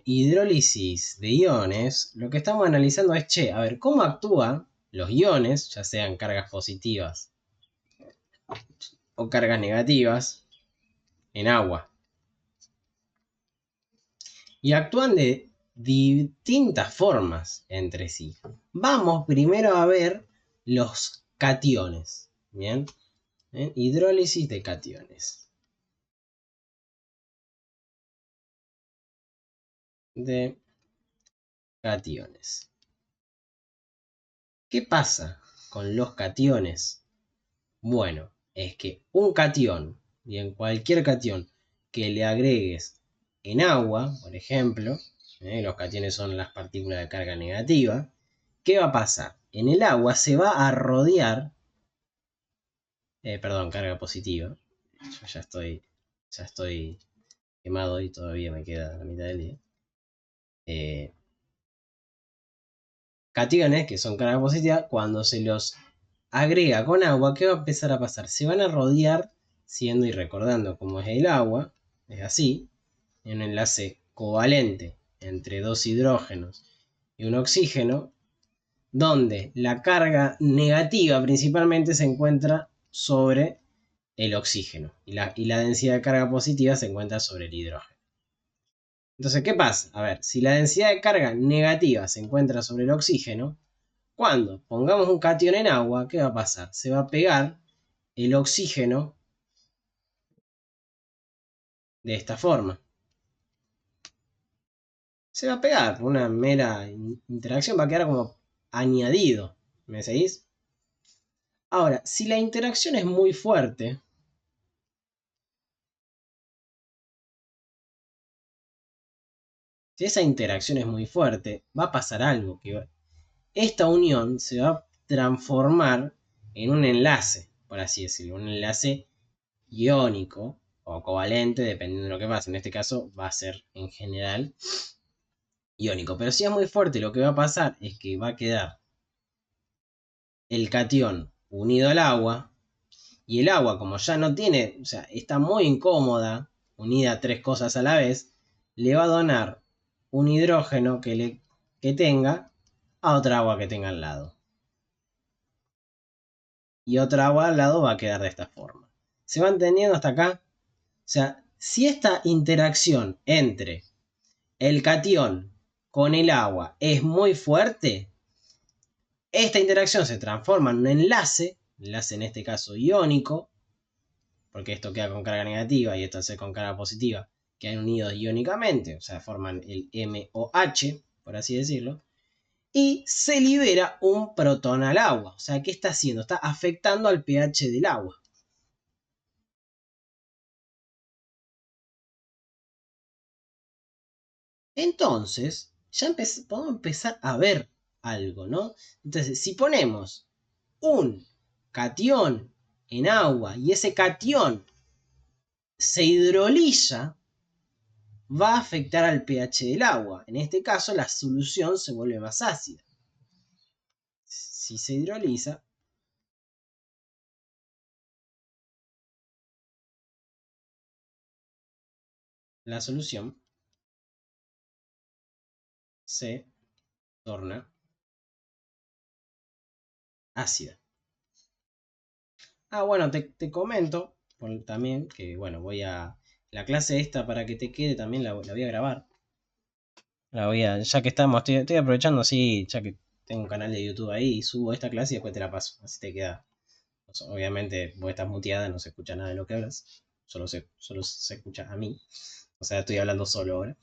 hidrólisis de iones, lo que estamos analizando es, a ver, cómo actúan los iones, ya sean cargas positivas o cargas negativas, en agua. Y actúan de distintas formas entre sí. Vamos primero a ver los cationes. Bien, hidrólisis de cationes. ¿Qué pasa con los cationes? Bueno, es que un catión, bien, cualquier catión que le agregues en agua, por ejemplo, los cationes son las partículas de carga negativa, ¿qué va a pasar? En el agua se va a rodear, carga positiva. Yo ya estoy quemado y todavía me queda la mitad del día. Cationes, que son carga positiva, cuando se los agrega con agua, ¿qué va a empezar a pasar? Se van a rodear, siendo y recordando cómo es el agua, es así, en un enlace covalente entre dos hidrógenos y un oxígeno, donde la carga negativa principalmente se encuentra sobre el oxígeno y la densidad de carga positiva se encuentra sobre el hidrógeno. Entonces, ¿qué pasa? A ver, si la densidad de carga negativa se encuentra sobre el oxígeno, cuando pongamos un catión en agua, ¿qué va a pasar? Se va a pegar el oxígeno de esta forma. Se va a pegar por una mera interacción, va a quedar como añadido. ¿Me seguís? Ahora, si la interacción es muy fuerte, si esa interacción es muy fuerte, va a pasar algo. Que esta unión se va a transformar en un enlace, por así decirlo, un enlace iónico o covalente, dependiendo de lo que pase. En este caso va a ser en general iónico. Pero si es muy fuerte, lo que va a pasar es que va a quedar el catión unido al agua. Y el agua, como ya no tiene, o sea, está muy incómoda, unida a tres cosas a la vez, le va a donar un hidrógeno que tenga a otra agua que tenga al lado. Y otra agua al lado va a quedar de esta forma. ¿Se va entendiendo hasta acá? O sea, si esta interacción entre el catión con el agua es muy fuerte, esta interacción se transforma en un enlace en este caso iónico, porque esto queda con carga negativa y esto hace con carga positiva, quedan unidos iónicamente, o sea, forman el MOH, por así decirlo, y se libera un protón al agua. O sea, ¿qué está haciendo? Está afectando al pH del agua. Entonces, ya podemos empezar a ver algo, ¿no? Entonces, si ponemos un catión en agua y ese catión se hidroliza, va a afectar al pH del agua. En este caso, la solución se vuelve más ácida. Si se hidroliza, la solución se torna ácida. Bueno, te comento también que, bueno, la clase esta para que te quede también la voy a grabar. Ya que estamos, estoy aprovechando así, ya que tengo un canal de YouTube ahí, subo esta clase y después te la paso. Así te queda. Obviamente vos estás muteada, no se escucha nada de lo que hablas. Solo se escucha a mí. O sea, estoy hablando solo ahora.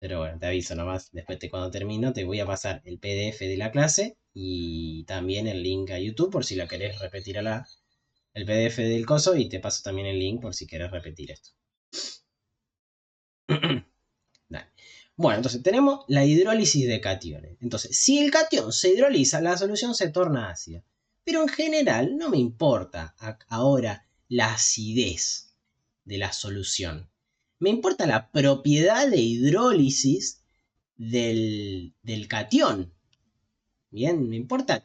Pero bueno, te aviso nomás. Después cuando termino te voy a pasar el PDF de la clase y también el link a YouTube por si la querés repetir el PDF del coso y te paso también el link por si querés repetir esto. Dale. Bueno, entonces tenemos la hidrólisis de cationes. Entonces, si el catión se hidroliza, la solución se torna ácida. Pero en general no me importa ahora la acidez de la solución. Me importa la propiedad de hidrólisis del catión. Bien, me importa,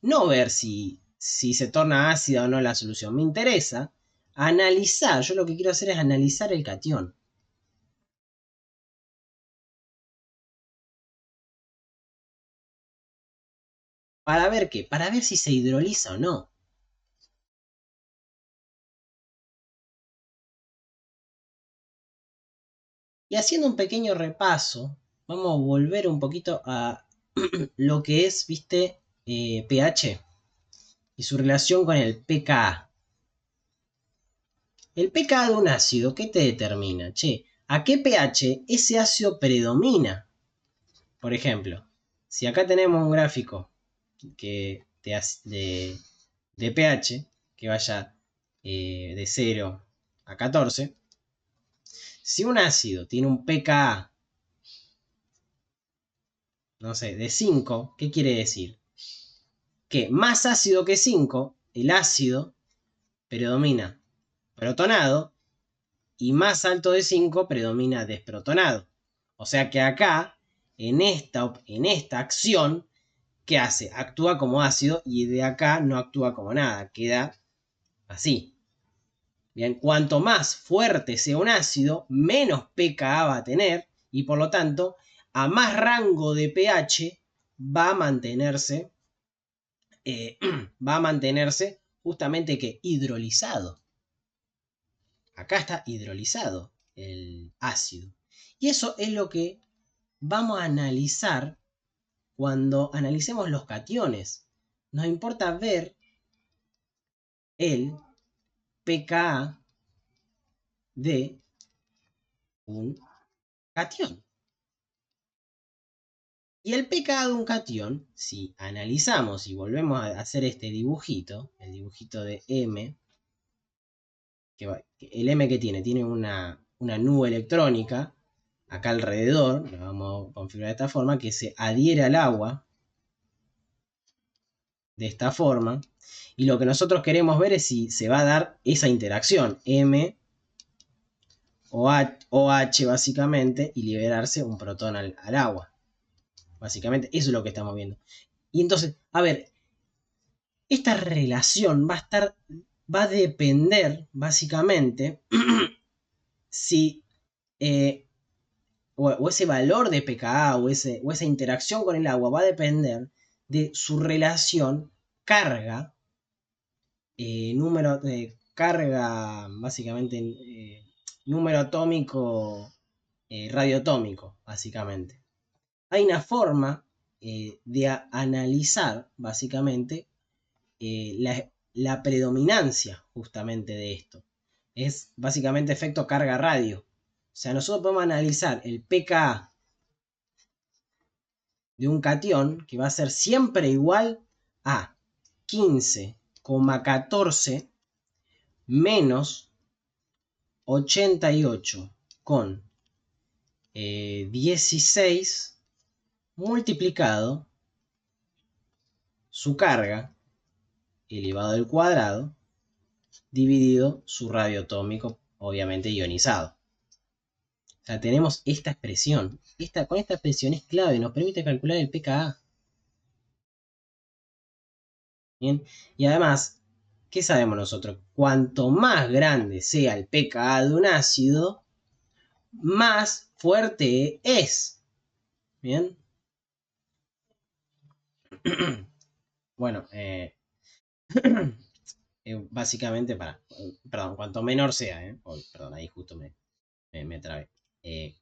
no ver si se torna ácida o no la solución. Me interesa analizar, yo lo que quiero hacer es analizar el catión. ¿Para ver qué? Para ver si se hidroliza o no. Y haciendo un pequeño repaso, vamos a volver un poquito a lo que es, viste, pH y su relación con el pKa. El pKa de un ácido, ¿qué te determina? Che, ¿a qué pH ese ácido predomina? Por ejemplo, si acá tenemos un gráfico que de pH que vaya de 0 a 14, si un ácido tiene un pKa, no sé, de 5, ¿qué quiere decir? Que más ácido que 5, el ácido predomina protonado y más alto de 5 predomina desprotonado. O sea que acá, en esta acción, ¿qué hace? Actúa como ácido y de acá no actúa como nada, queda así. Bien, cuanto más fuerte sea un ácido, menos pKa va a tener y por lo tanto, a más rango de pH va a mantenerse, va a mantenerse justamente que hidrolizado. Acá está hidrolizado el ácido. Y eso es lo que vamos a analizar cuando analicemos los cationes. Nos importa ver el pKa de un cation. Y el pKa de un cation, si analizamos y volvemos a hacer este dibujito, el dibujito de M, el M que tiene una nube electrónica acá alrededor, lo vamos a configurar de esta forma, que se adhiere al agua de esta forma, y lo que nosotros queremos ver es si se va a dar esa interacción M o H básicamente y liberarse un protón al agua. Básicamente eso es lo que estamos viendo. Y entonces, a ver, esta relación va a depender básicamente si o ese valor de pKa o esa interacción con el agua va a depender de su relación carga, número de carga, básicamente número atómico, radioatómico, básicamente. Hay una forma de analizar, básicamente, la predominancia justamente de esto. Es básicamente efecto carga radio. O sea, nosotros podemos analizar el pKa de un cation que va a ser siempre igual a 15,14 menos 88 con 16 multiplicado su carga elevado al cuadrado dividido su radio atómico, obviamente ionizado. O sea, tenemos esta expresión. Con esta expresión es clave, nos permite calcular el pKa. ¿Bien? Y además, ¿qué sabemos nosotros? Cuanto más grande sea el pKa de un ácido, más fuerte es. ¿Bien? Bueno, básicamente perdón, cuanto menor sea, perdón, ahí justo me trabé.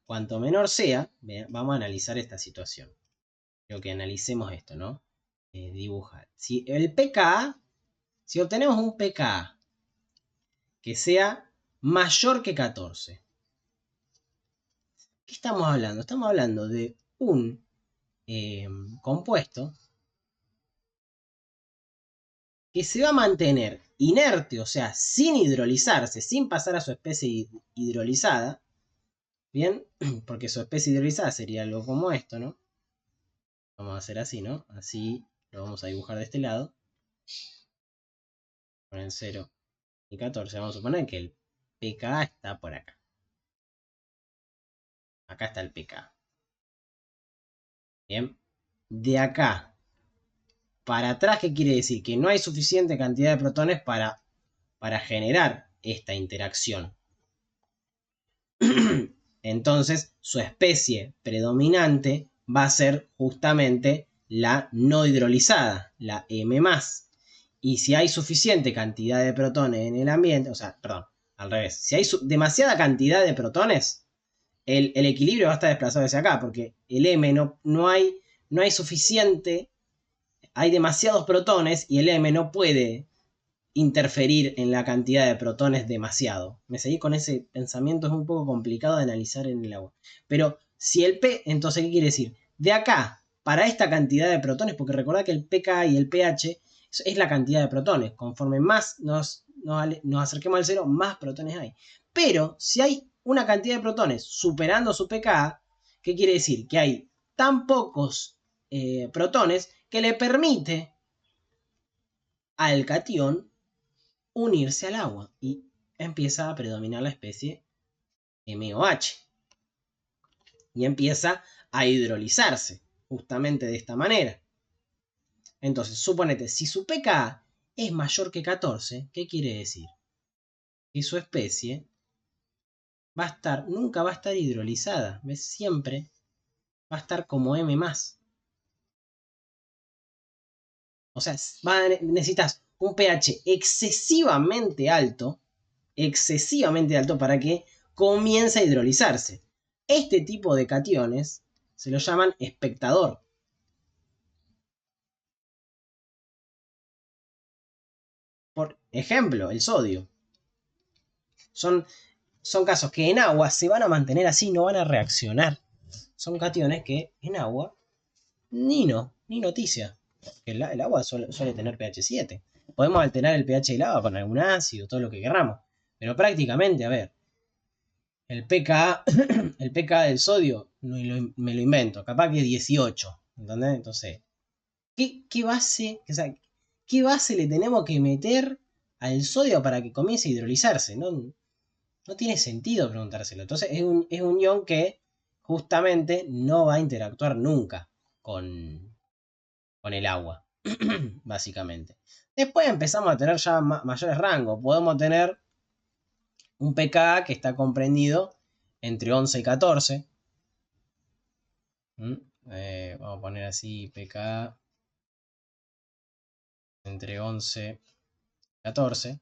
Cuanto menor sea, vamos a analizar esta situación. Quiero que analicemos esto, ¿no? Dibujar. Si obtenemos un pKa que sea mayor que 14, ¿qué estamos hablando? Estamos hablando de un compuesto que se va a mantener inerte, o sea, sin hidrolizarse, sin pasar a su especie hidrolizada, ¿bien? Porque su especie hidrolizada sería algo como esto, ¿no? Vamos a hacer así, ¿no? Así lo vamos a dibujar de este lado. Ponen 0 y 14. Vamos a suponer que el pKa está por acá. Acá está el pKa. Bien. De acá para atrás, ¿qué quiere decir? Que no hay suficiente cantidad de protones para generar esta interacción. Entonces, su especie predominante va a ser justamente la no hidrolizada, la M+. Y si hay suficiente cantidad de protones en el ambiente, o sea, perdón, al revés, si hay demasiada cantidad de protones, el equilibrio va a estar desplazado hacia acá, porque el M no hay suficiente, hay demasiados protones y el M no puede interferir en la cantidad de protones demasiado. Me seguí con ese pensamiento, es un poco complicado de analizar en el agua. Pero si el P, entonces, ¿qué quiere decir? De acá, para esta cantidad de protones, porque recordad que el pK y el pH es la cantidad de protones. Conforme más nos acerquemos al cero, más protones hay. Pero si hay una cantidad de protones superando su pK, ¿qué quiere decir? Que hay tan pocos protones que le permite al catión unirse al agua y empieza a predominar la especie MOH y empieza a hidrolizarse justamente de esta manera. Entonces, suponete, si su pK es mayor que 14, ¿qué quiere decir? Que su especie nunca va a estar hidrolizada, ¿ves? Siempre va a estar como M+. O sea, necesitas un pH excesivamente alto para que comience a hidrolizarse. Este tipo de cationes se lo llaman espectador. Por ejemplo, el sodio. Son casos que en agua se van a mantener así, no van a reaccionar. Son cationes que en agua ni noticia. El agua suele tener pH 7. Podemos alterar el pH del agua con algún ácido, todo lo que queramos. Pero prácticamente, a ver, el pK, el pK del sodio me lo invento, capaz que es 18, ¿entendés? Entonces, ¿qué base le tenemos que meter al sodio para que comience a hidrolizarse? No tiene sentido preguntárselo. Entonces es un ion que justamente no va a interactuar nunca con el agua, básicamente. Después empezamos a tener ya mayores rangos. Podemos tener un pK que está comprendido entre 11 y 14. Vamos a poner así, pK entre 11 y 14.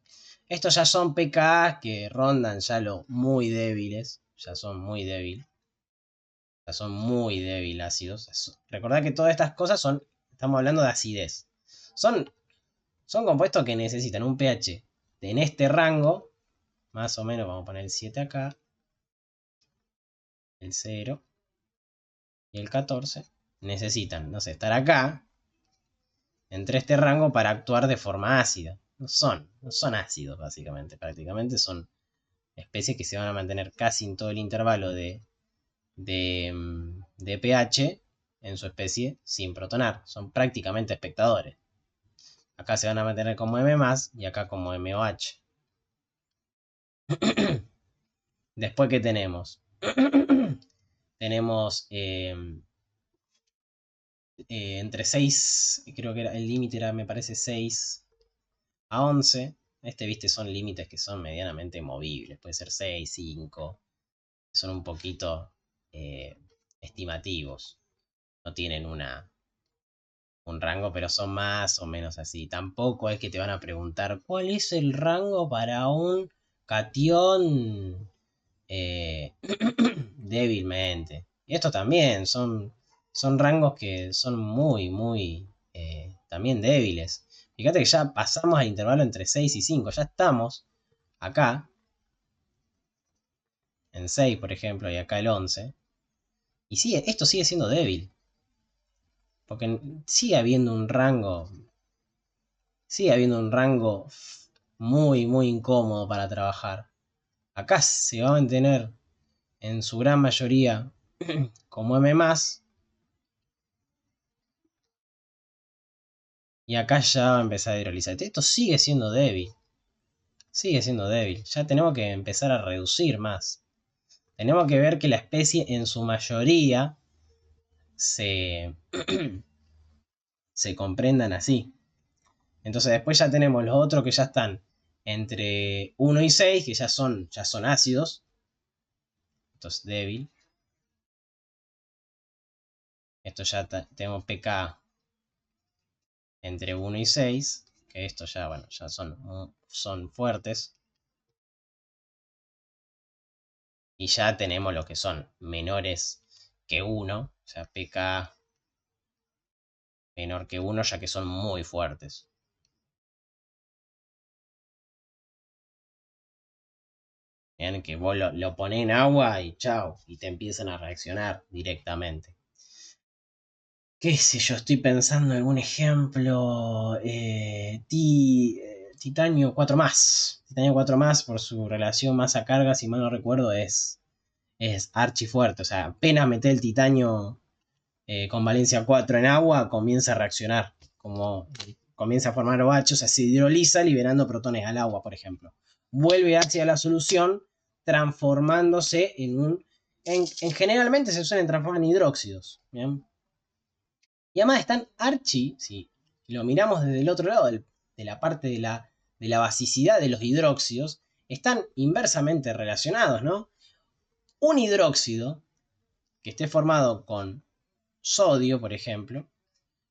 Estos ya son pK que rondan ya lo muy débiles. Ya son muy débiles. Ya son muy débil ácidos. Recordad que todas estas cosas estamos hablando de acidez. Son compuestos que necesitan un pH en este rango, más o menos, vamos a poner el 7 acá, el 0 y el 14. Necesitan, no sé, estar acá, entre este rango para actuar de forma ácida. No son ácidos, básicamente. Prácticamente son especies que se van a mantener casi en todo el intervalo de pH en su especie sin protonar. Son prácticamente espectadores. Acá se van a mantener como M+, y acá como MOH. Después, ¿qué tenemos? Tenemos entre 6, creo que el límite era, me parece, 6 a 11. Viste, son límites que son medianamente movibles. Puede ser 6, 5. Son un poquito estimativos. No tienen un rango, pero son más o menos así. Tampoco es que te van a preguntar cuál es el rango para un catión débilmente. Y estos también son rangos que son muy también débiles. Fíjate que ya pasamos al intervalo entre 6 y 5. Ya estamos acá en 6, por ejemplo, y acá el 11. Y esto sigue siendo débil. Porque sigue habiendo un rango muy incómodo para trabajar. Acá se va a mantener en su gran mayoría como M+, y acá ya va a empezar a hidrolizar. Esto sigue siendo débil. Ya tenemos que empezar a reducir más. Tenemos que ver que la especie en su mayoría se comprendan así. Entonces después ya tenemos los otros que ya están entre 1 y 6, que ya son ácidos. Esto es débil. Esto ya tenemos pK entre 1 y 6, que estos ya, bueno, ya son fuertes. Y ya tenemos lo que son menores que 1, o sea, pK menor que 1, ya que son muy fuertes. Vean que vos lo ponés en agua y chao, y te empiezan a reaccionar directamente. ¿Qué sé yo? Estoy pensando en algún ejemplo. Titanio 4 más. Titanio 4 más, por su relación masa-carga, si mal no recuerdo, es archi fuerte. O sea, apenas meté el titanio con valencia 4 en agua, comienza a reaccionar. Como comienza a formar OH, o sea, se hidroliza liberando protones al agua, por ejemplo. Vuelve hacia la solución, transformándose en un. Generalmente se suelen transformar en hidróxidos. ¿Bien? Y además están si lo miramos desde el otro lado, de la parte de la basicidad de los hidróxidos, están inversamente relacionados, ¿no? Un hidróxido que esté formado con sodio, por ejemplo,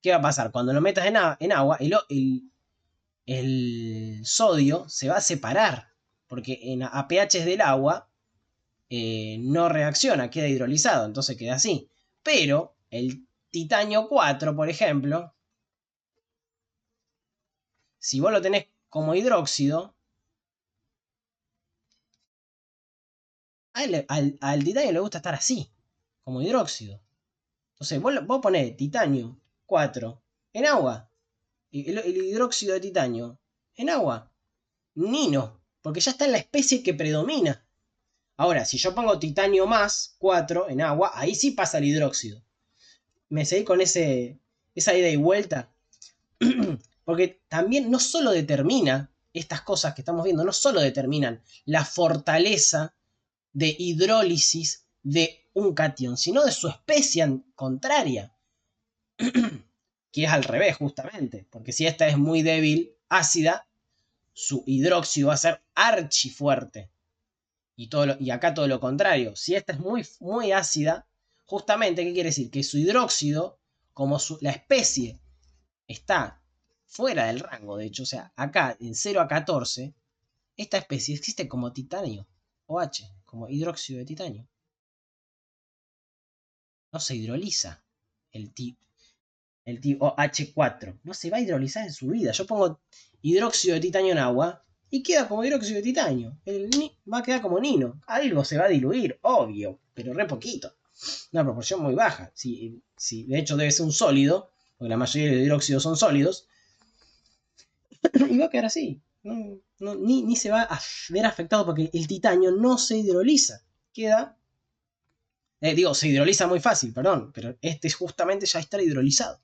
¿qué va a pasar? Cuando lo metas en agua, el sodio se va a separar, porque a pH del agua no reacciona, queda hidrolizado, entonces queda así. Pero el titanio 4, por ejemplo, si vos lo tenés como hidróxido, al titanio le gusta estar así, como hidróxido. Entonces vos ponés titanio 4 en agua, el hidróxido de titanio en agua, Nino, porque ya está en la especie que predomina. Ahora, si yo pongo titanio más 4 en agua, ahí sí pasa el hidróxido. Me seguí con esa ida y vuelta. Porque también no solo determina estas cosas que estamos viendo, no solo determinan la fortaleza de hidrólisis de un catión, sino de su especie contraria, que es al revés justamente, porque si esta es muy débil, ácida, su hidróxido va a ser archifuerte. Y acá todo lo contrario, si esta es muy, muy ácida, justamente, ¿qué quiere decir? Que su hidróxido, como la especie está fuera del rango, de hecho, o sea, acá en 0 a 14, esta especie existe como titanio, OH, como hidróxido de titanio. No se hidroliza el, el OH4. No se va a hidrolizar en su vida. Yo pongo hidróxido de titanio en agua y queda como hidróxido de titanio. Va a quedar como nino. Algo se va a diluir, obvio, pero re poquito. Una proporción muy baja. Si de hecho debe ser un sólido, porque la mayoría de los hidróxidos son sólidos, y va a quedar así. Ni se va a ver afectado porque el titanio no se hidroliza. Queda. Se hidroliza muy fácil, perdón, pero este justamente ya está hidrolizado.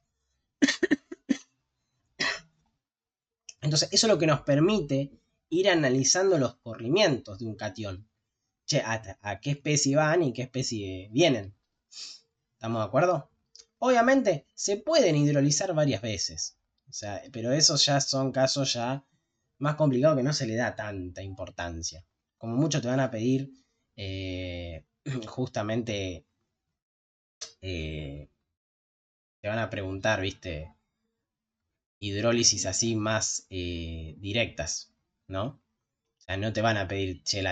Entonces, eso es lo que nos permite ir analizando los corrimientos de un catión. Che, a qué especie van y qué especie vienen. ¿Estamos de acuerdo? Obviamente, se pueden hidrolizar varias veces. O sea, pero esos ya son casos ya más complicados que no se le da tanta importancia. Como mucho te van a pedir justamente, te van a preguntar, viste, hidrólisis así más directas, ¿no? O sea, no te van a pedir, che,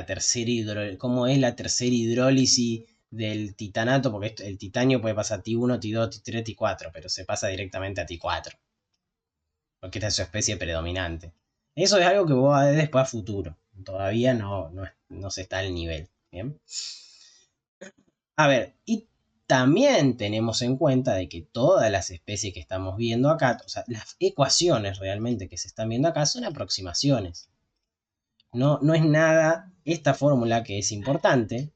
¿cómo es la tercera hidrólisis del titanato? Porque el titanio puede pasar a T1, T2, T3, T4, pero se pasa directamente a T4. Porque esta es su especie predominante. Eso es algo que vos vas a ver después a futuro. Todavía no se está al nivel. ¿Bien? A ver, y también tenemos en cuenta de que todas las especies que estamos viendo acá, o sea, las ecuaciones realmente que se están viendo acá son aproximaciones. No es nada, esta fórmula que es importante,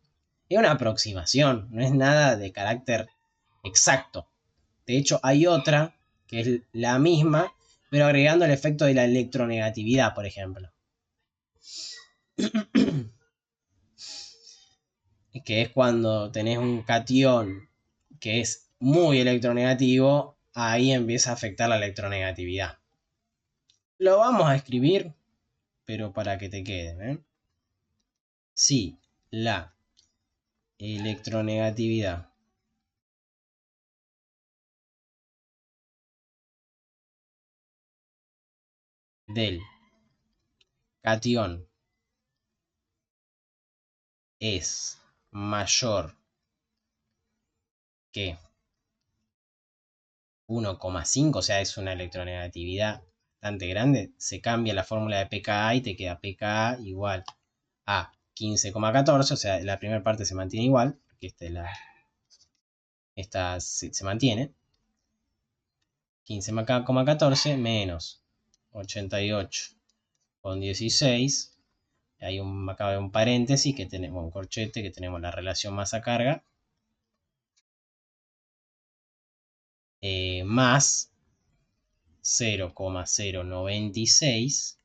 es una aproximación, no es nada de carácter exacto. De hecho, hay otra que es la misma, pero agregando el efecto de la electronegatividad, por ejemplo. Que es cuando tenés un catión que es muy electronegativo, ahí empieza a afectar la electronegatividad. Lo vamos a escribir, pero para que te quede. Si la electronegatividad del catión es mayor que 1,5, o sea, es una electronegatividad bastante grande, se cambia la fórmula de pKa y te queda pKa igual a 15,14, o sea, la primera parte se mantiene igual, porque esta se mantiene, 15,14 menos 88,16. Hay acá hay un paréntesis que tenemos un corchete, que tenemos la relación masa-carga, más 0,096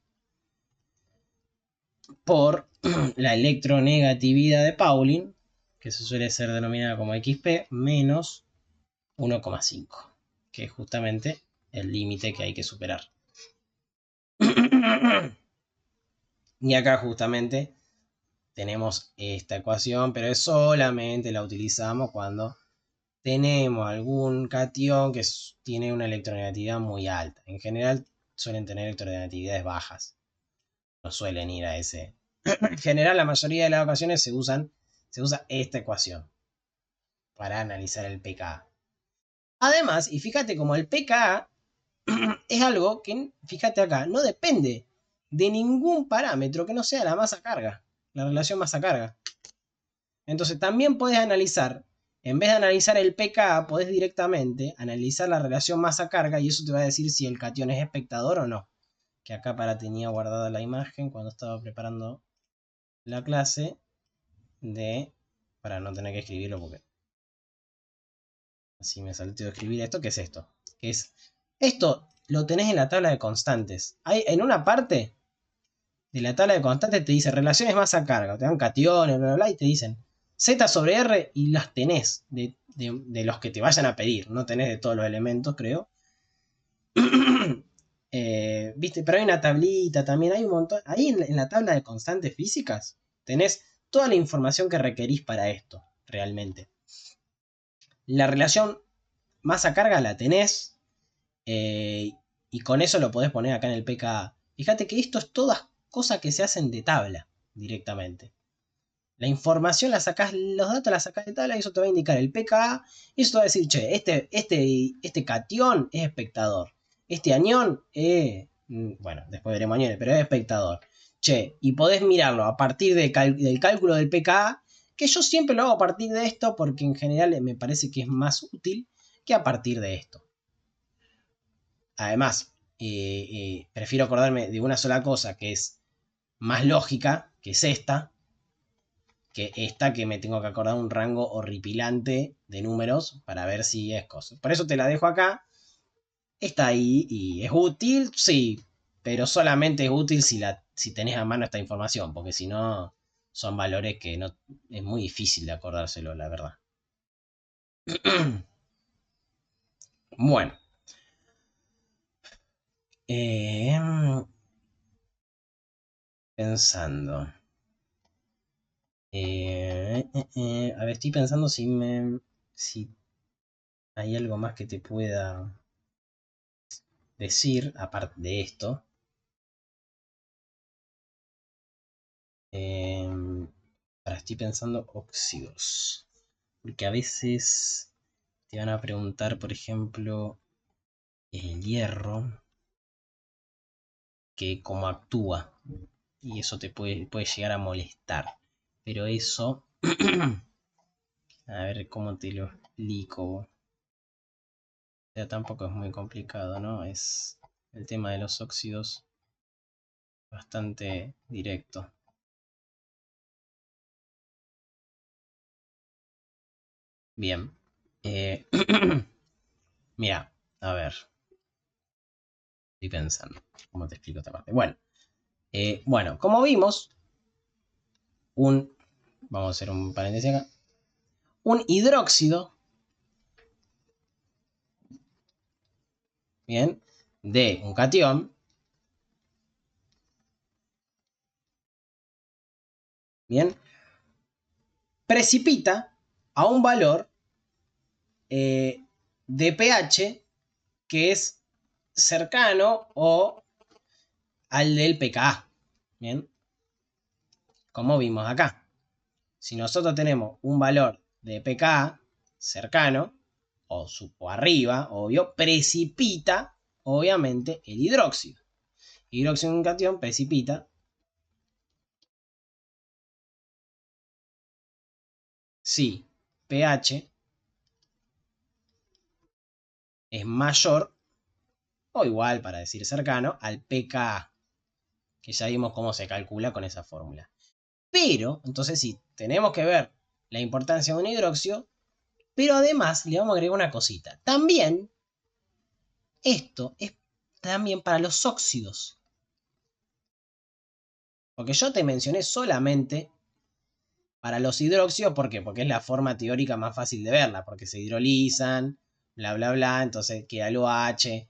por la electronegatividad de Pauling, que se suele ser denominada como XP, menos 1,5, que es justamente el límite que hay que superar. Y acá justamente tenemos esta ecuación, pero solamente la utilizamos cuando tenemos algún cation que tiene una electronegatividad muy alta. En general suelen tener electronegatividades bajas. No suelen ir a ese. En general, la mayoría de las ocasiones se usa esta ecuación para analizar el pKa. Además, y fíjate como el pKa es algo que, fíjate acá, no depende de ningún parámetro que no sea la masa-carga, la relación masa-carga. Entonces también podés analizar, en vez de analizar el pKa, podés directamente analizar la relación masa-carga y eso te va a decir si el catión es espectador o no. Que acá tenía guardada la imagen cuando estaba preparando la clase para no tener que escribirlo porque así me salteo de escribir esto, ¿qué es esto? Que es, esto lo tenés en la tabla de constantes. Hay, en una parte de la tabla de constantes te dice relaciones masa-carga, te dan cationes, bla, bla, bla, y te dicen Z sobre R y las tenés de los que te vayan a pedir. No tenés de todos los elementos, creo. ¿Viste? Pero hay una tablita también, hay un montón. Ahí en la tabla de constantes físicas tenés toda la información que requerís para esto, realmente. La relación masa-carga la tenés y con eso lo podés poner acá en el pKa. Fíjate que esto es todas cosas que se hacen de tabla directamente. La información la sacás, los datos la sacás de tabla y eso te va a indicar el pKa y eso te va a decir, che, este catión es espectador. Este anión es, bueno, después veremos aniones, pero es espectador. Che, y podés mirarlo a partir del cálculo del pKa, que yo siempre lo hago a partir de esto porque en general me parece que es más útil que a partir de esto. Además, prefiero acordarme de una sola cosa que es más lógica, que es esta, que me tengo que acordar un rango horripilante de números para ver si es cosa. Por eso te la dejo acá. Está ahí y es útil, sí, pero solamente es útil si tenés a mano esta información, porque si no, son valores que no es muy difícil de acordárselo, la verdad. Bueno. Pensando. A ver, estoy pensando si hay algo más que te pueda decir, aparte de esto. Ahora estoy pensando óxidos. Porque a veces te van a preguntar, por ejemplo, el hierro, que cómo actúa. Y eso te puede llegar a molestar. Pero eso, a ver cómo te lo explico. O sea, tampoco es muy complicado, ¿no? Es el tema de los óxidos bastante directo. Bien. Mira, a ver. Estoy pensando. ¿Cómo te explico esta parte? Bueno, como vimos, vamos a hacer un paréntesis acá. Un hidróxido, bien, de un catión, bien, precipita a un valor de pH que es cercano o al del pKa. Bien, como vimos acá. Si nosotros tenemos un valor de pKa cercano, o arriba, obvio, precipita, obviamente, el hidróxido. Hidróxido en un cation precipita. Si pH es mayor o igual, para decir cercano, al pKa, que ya vimos cómo se calcula con esa fórmula. Pero, entonces sí, tenemos que ver la importancia de un hidróxido, pero además le vamos a agregar una cosita. También, esto es también para los óxidos. Porque yo te mencioné solamente para los hidróxidos, ¿por qué? Porque es la forma teórica más fácil de verla, porque se hidrolizan, bla, bla, bla, entonces queda el OH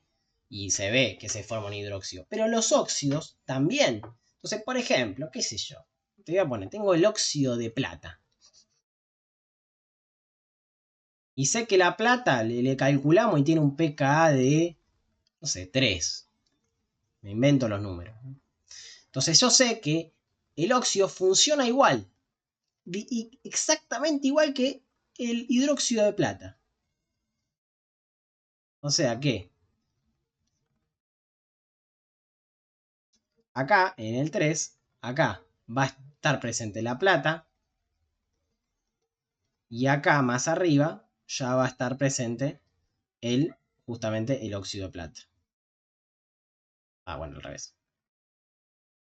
y se ve que se forma un hidróxido. Pero los óxidos también. Entonces, por ejemplo, qué sé yo, te voy a poner, tengo el óxido de plata. Y sé que la plata le calculamos y tiene un pKa de, no sé, 3. Me invento los números. Entonces yo sé que el óxido funciona igual. Exactamente igual que el hidróxido de plata. O sea que acá, en el 3, acá va a estar presente la plata. Y acá más arriba ya va a estar presente justamente el óxido de plata. Ah, bueno, al revés.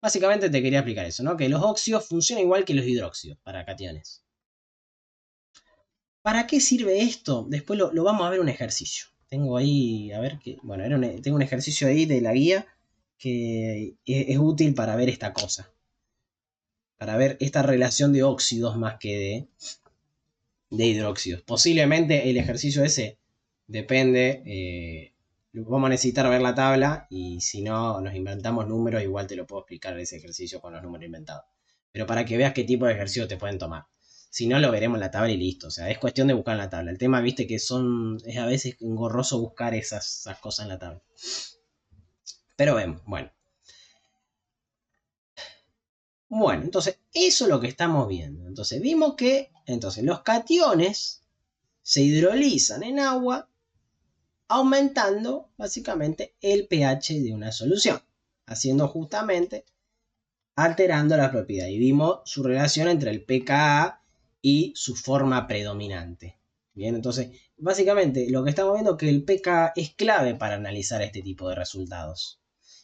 Básicamente te quería explicar eso, ¿no? Que los óxidos funcionan igual que los hidróxidos para cationes. ¿Para qué sirve esto? Después lo vamos a ver un ejercicio. Tengo ahí, a ver, bueno, tengo un ejercicio ahí de la guía que es útil para ver esta cosa. Para ver esta relación de óxidos más que de hidróxidos. Posiblemente el ejercicio ese depende, vamos a necesitar ver la tabla y si no nos inventamos números, igual te lo puedo explicar ese ejercicio con los números inventados. Pero para que veas qué tipo de ejercicio te pueden tomar. Si no, lo veremos en la tabla y listo. O sea, es cuestión de buscar en la tabla. El tema, viste, que es a veces engorroso buscar esas cosas en la tabla. Pero vemos, bueno. Bueno, entonces, eso es lo que estamos viendo. Entonces, vimos que los cationes se hidrolizan en agua aumentando básicamente el pH de una solución, haciendo justamente, alterando la propiedad. Y vimos su relación entre el pKa y su forma predominante. Bien, entonces, básicamente lo que estamos viendo es que el pKa es clave para analizar este tipo de resultados.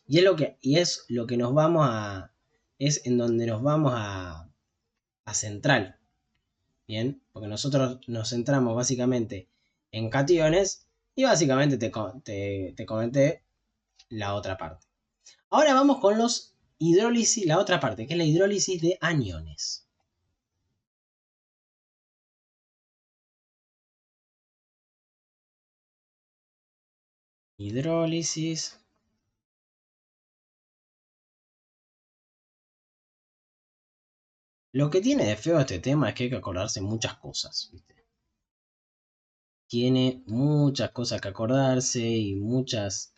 Y es lo que nos vamos a, es en donde nos vamos a centrar. Bien, porque nosotros nos centramos básicamente en cationes y básicamente te comenté la otra parte. Ahora vamos con la otra parte, que es la hidrólisis de aniones. Hidrólisis. Lo que tiene de feo este tema es que hay que acordarse muchas cosas, ¿viste? Tiene muchas cosas que acordarse y muchas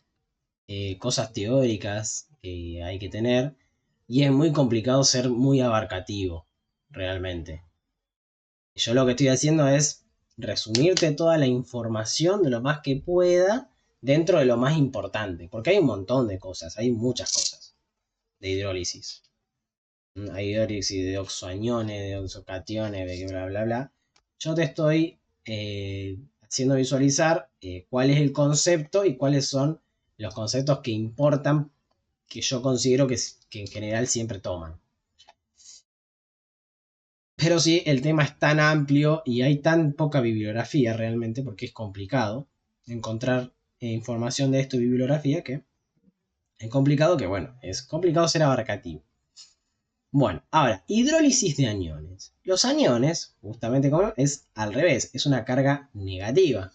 cosas teóricas que hay que tener. Y es muy complicado ser muy abarcativo, realmente. Yo lo que estoy haciendo es resumirte toda la información de lo más que pueda dentro de lo más importante. Porque hay un montón de cosas, hay muchas cosas de hidrólisis. Hay hidrólisis de oxoaniones, de oxocationes, de bla, bla, bla. Yo te estoy haciendo visualizar cuál es el concepto y cuáles son los conceptos que importan, que yo considero que en general siempre toman. Pero sí, el tema es tan amplio y hay tan poca bibliografía realmente, porque es complicado encontrar información de esto y bibliografía, que es complicado bueno, es complicado ser abarcativo. Bueno, ahora, hidrólisis de aniones. Los aniones, justamente como es al revés, es una carga negativa.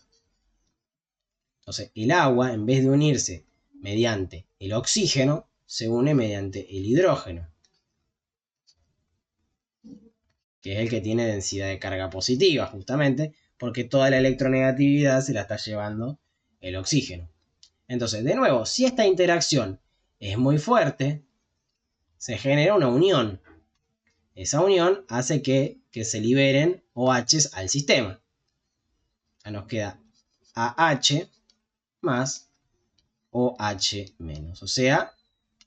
Entonces, el agua, en vez de unirse mediante el oxígeno, se une mediante el hidrógeno, que es el que tiene densidad de carga positiva, justamente, porque toda la electronegatividad se la está llevando el oxígeno. Entonces, de nuevo, si esta interacción es muy fuerte, se genera una unión. Esa unión hace que se liberen OHs al sistema. Ya nos queda AH más OH menos. O sea,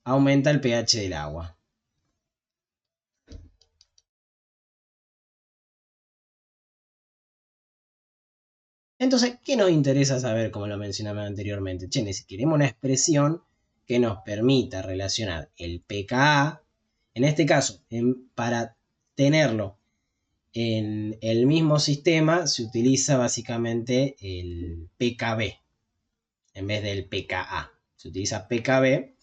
aumenta el pH del agua. Entonces, ¿qué nos interesa saber, como lo mencionaba anteriormente? Che, queremos una expresión que nos permita relacionar el pKa, en este caso, para tenerlo en el mismo sistema, se utiliza básicamente el pKb en vez del pKa. Se utiliza pKb,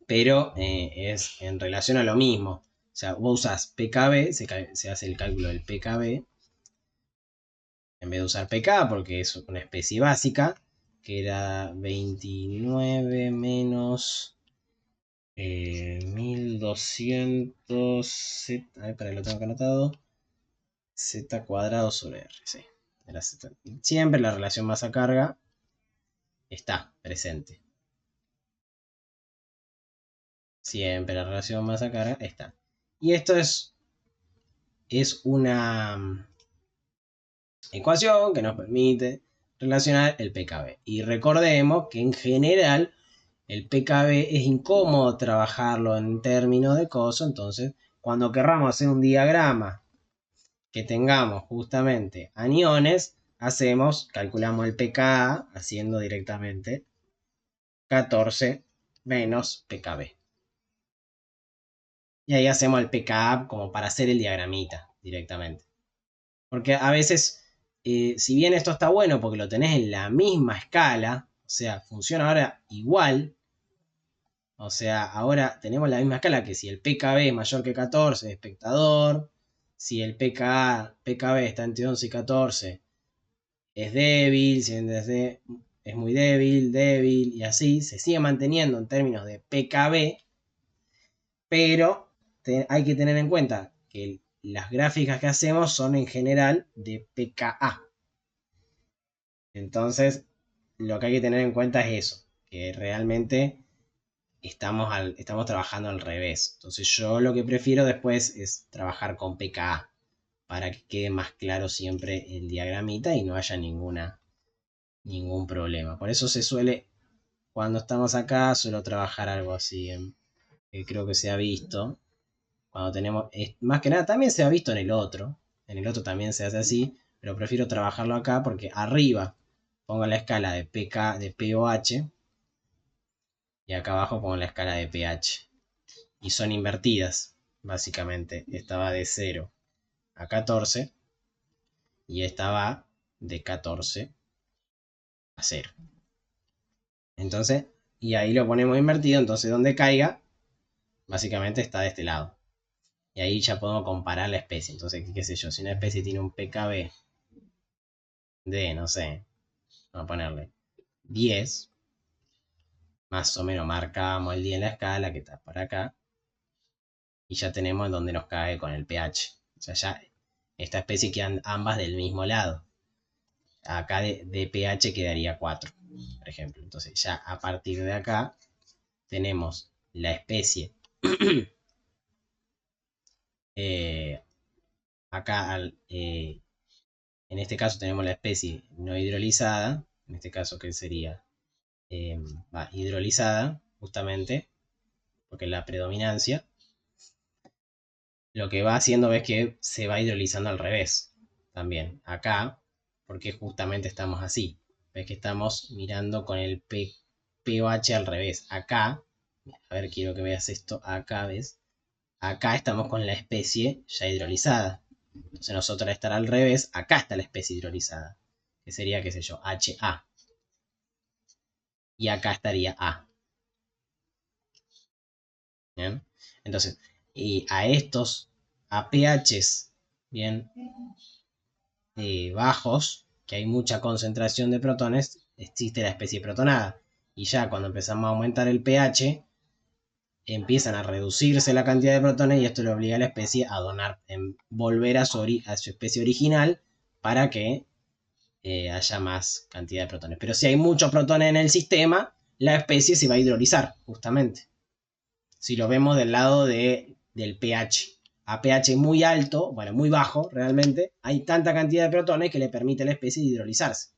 pero es en relación a lo mismo. O sea, vos usas pKb, se hace el cálculo del pKb, en vez de usar pK, porque es una especie básica, que era 29 menos 1200 z, a ver, para que lo tengo anotado, z cuadrado sobre r, sí, era z. Siempre la relación masa-carga está presente. Siempre la relación masa-carga está. Y esto es una ecuación que nos permite relacionar el pKb. Y recordemos que en general el pKb es incómodo trabajarlo en términos de coso, entonces cuando querramos hacer un diagrama que tengamos justamente aniones, calculamos el pKa haciendo directamente 14 menos pKb. Y ahí hacemos el pKa como para hacer el diagramita directamente. Porque a veces, si bien esto está bueno porque lo tenés en la misma escala, o sea, funciona ahora igual, o sea, ahora tenemos la misma escala que si el pKb es mayor que 14, espectador, si el pKb está entre 11 y 14, es débil, si es muy débil, y así, se sigue manteniendo en términos de pKb, pero hay que tener en cuenta que las gráficas que hacemos son en general de pKa. Entonces, lo que hay que tener en cuenta es eso, que realmente estamos trabajando al revés. Entonces, yo lo que prefiero después es trabajar con pKa para que quede más claro siempre el diagramita y no haya ningún problema. Por eso cuando estamos acá, suelo trabajar algo así, que creo que se ha visto. Cuando tenemos, más que nada, también se ha visto en el otro. En el otro también se hace así, pero prefiero trabajarlo acá porque arriba pongo la escala de pK, de pOH, y acá abajo pongo la escala de pH. Y son invertidas, básicamente. Esta va de 0 a 14 y esta va de 14 a 0. Entonces, y ahí lo ponemos invertido, entonces donde caiga, básicamente está de este lado. Y ahí ya podemos comparar la especie. Entonces, qué sé yo, si una especie tiene un pKb de, no sé, vamos a ponerle 10, más o menos marcamos el 10 en la escala, que está por acá, y ya tenemos donde nos cae con el pH. O sea, ya esta especie quedan ambas del mismo lado. Acá de pH quedaría 4, por ejemplo. Entonces ya a partir de acá tenemos la especie acá en este caso tenemos la especie no hidrolizada, en este caso que sería hidrolizada justamente porque es la predominancia. Lo que va haciendo es que se va hidrolizando al revés también acá, porque justamente estamos así. Ves que estamos mirando con el pOH al revés. Acá, a ver, quiero que veas esto acá, ¿ves? Acá estamos con la especie ya hidrolizada. Entonces nosotros al estar al revés, acá está la especie hidrolizada, que sería, qué sé yo, HA. Y acá estaría A. ¿Bien? Entonces, y a pHs, bien, bajos, que hay mucha concentración de protones, existe la especie protonada. Y ya cuando empezamos a aumentar el pH, empiezan a reducirse la cantidad de protones y esto le obliga a la especie a volver a su especie original para que haya más cantidad de protones. Pero si hay muchos protones en el sistema, la especie se va a hidrolizar, justamente. Si lo vemos del lado del pH. A pH muy alto, bueno, muy bajo realmente, hay tanta cantidad de protones que le permite a la especie hidrolizarse.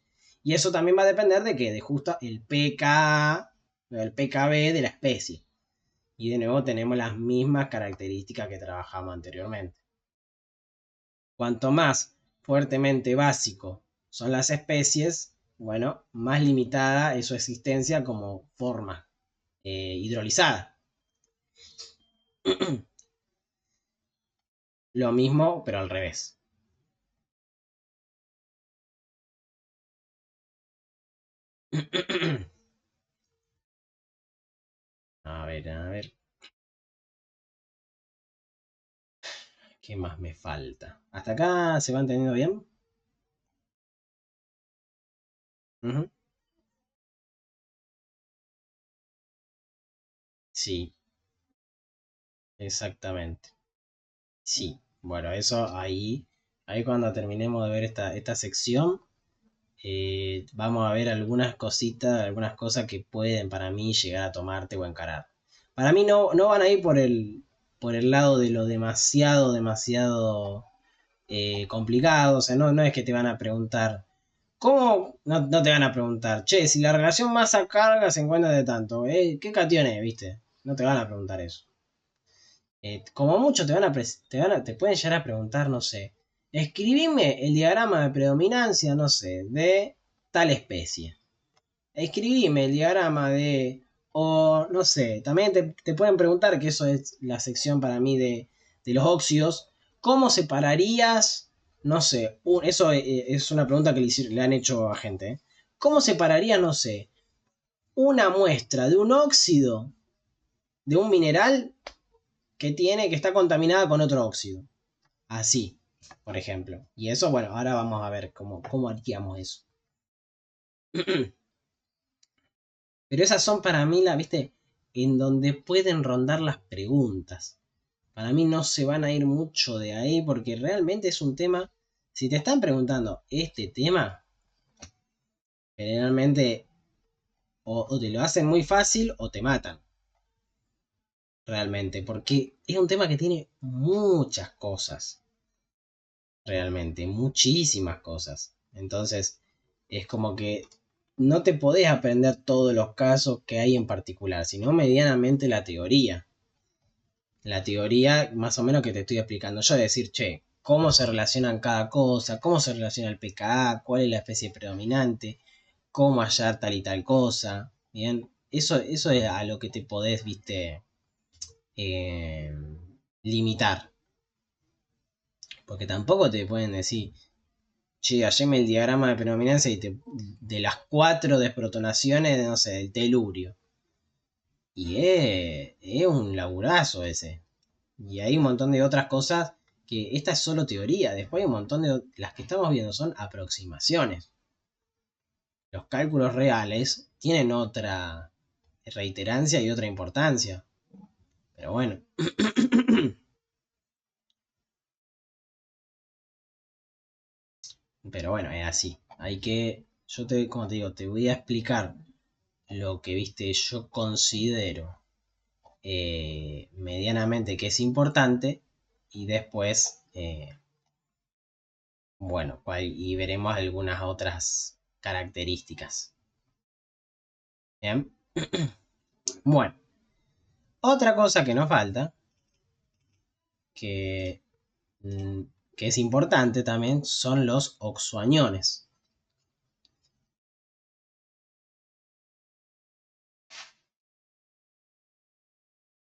Y eso también va a depender de que de justo el pKa, el pKb de la especie. Y de nuevo tenemos las mismas características que trabajamos anteriormente. Cuanto más fuertemente básico son las especies, bueno, más limitada es su existencia como forma hidrolizada. Lo mismo, pero al revés. A ver, a ver. ¿Qué más me falta? ¿Hasta acá se va entendiendo bien? Ujú. Sí, exactamente. Sí. Bueno, eso ahí cuando terminemos de ver esta sección, vamos a ver algunas cositas, algunas cosas que pueden para mí llegar a tomarte o encarar. Para mí no van a ir por el lado de lo demasiado complicado. O sea, no es que te van a preguntar, ¿cómo? No te van a preguntar, che, si la relación masa-carga se encuentra de tanto, ¿qué cation es, viste? No te van a preguntar eso. Como mucho te pueden llegar a preguntar, no sé, escribime el diagrama de predominancia, no sé, de tal especie. Escribime el diagrama o no sé, también te pueden preguntar, que eso es la sección para mí de los óxidos, ¿cómo separarías, no sé, eso es una pregunta que le han hecho a gente, ¿eh? ¿Cómo separarías, no sé, una muestra de un óxido de un mineral que está contaminada con otro óxido? Así, por ejemplo. Y eso, bueno, ahora vamos a ver cómo haríamos eso. Pero esas son para mí, ¿viste? En donde pueden rondar las preguntas. Para mí no se van a ir mucho de ahí porque realmente es un tema. Si te están preguntando este tema, generalmente o te lo hacen muy fácil o te matan. Realmente. Porque es un tema que tiene muchas cosas. Realmente. Muchísimas cosas. Entonces, es como que no te podés aprender todos los casos que hay en particular, sino medianamente la teoría. La teoría más o menos que te estoy explicando yo, de decir, che, cómo se relacionan cada cosa, cómo se relaciona el pKa, cuál es la especie predominante, cómo hallar tal y tal cosa, bien, eso es a lo que te podés, viste, eh, limitar, porque tampoco te pueden decir, che, hallame el diagrama de predominancia de las 4 desprotonaciones de, no sé, del telurio, y es un laburazo ese. Y hay un montón de otras cosas que esta es solo teoría. Después hay un montón de... Las que estamos viendo son aproximaciones. Los cálculos reales tienen otra reiterancia y otra importancia. Pero bueno. Pero bueno, es así. Como te digo, te voy a explicar lo que, viste, yo considero medianamente que es importante y después bueno, y veremos algunas otras características. Bien. Bueno, otra cosa que nos falta, que, mm, que es importante también, son los oxoaniones.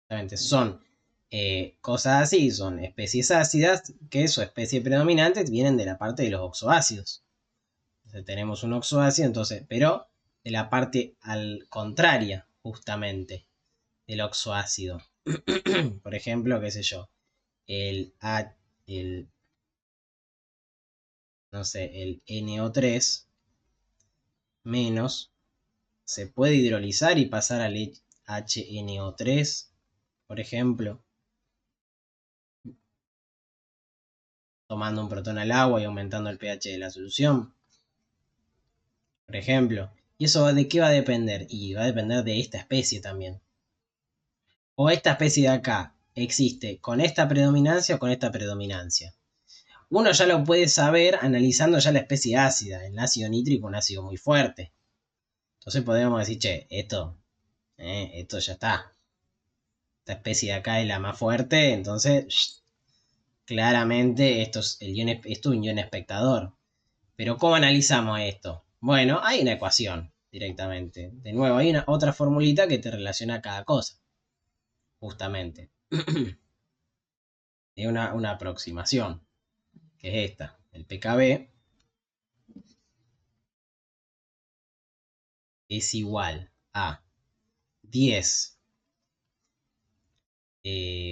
Exactamente, son cosas así, son especies ácidas que su especie predominante vienen de la parte de los oxoácidos. Entonces tenemos un oxoácido, entonces, pero de la parte al contraria, justamente, del oxoácido. Por ejemplo, qué sé yo, el, el, no sé, el NO3 menos se puede hidrolizar y pasar al HNO3, por ejemplo, tomando un protón al agua y aumentando el pH de la solución, por ejemplo. ¿Y eso de qué va a depender? Y va a depender de esta especie también. O esta especie de acá existe con esta predominancia o con esta predominancia. Uno ya lo puede saber analizando ya la especie ácida. El ácido nítrico es un ácido muy fuerte. Entonces podemos decir, che, esto ya está. Esta especie de acá es la más fuerte, entonces claramente esto es un ion espectador. Pero ¿cómo analizamos esto? Bueno, hay una ecuación directamente. De nuevo, hay otra formulita que te relaciona cada cosa. Justamente. Es una aproximación, que es esta. El pKb es igual a 10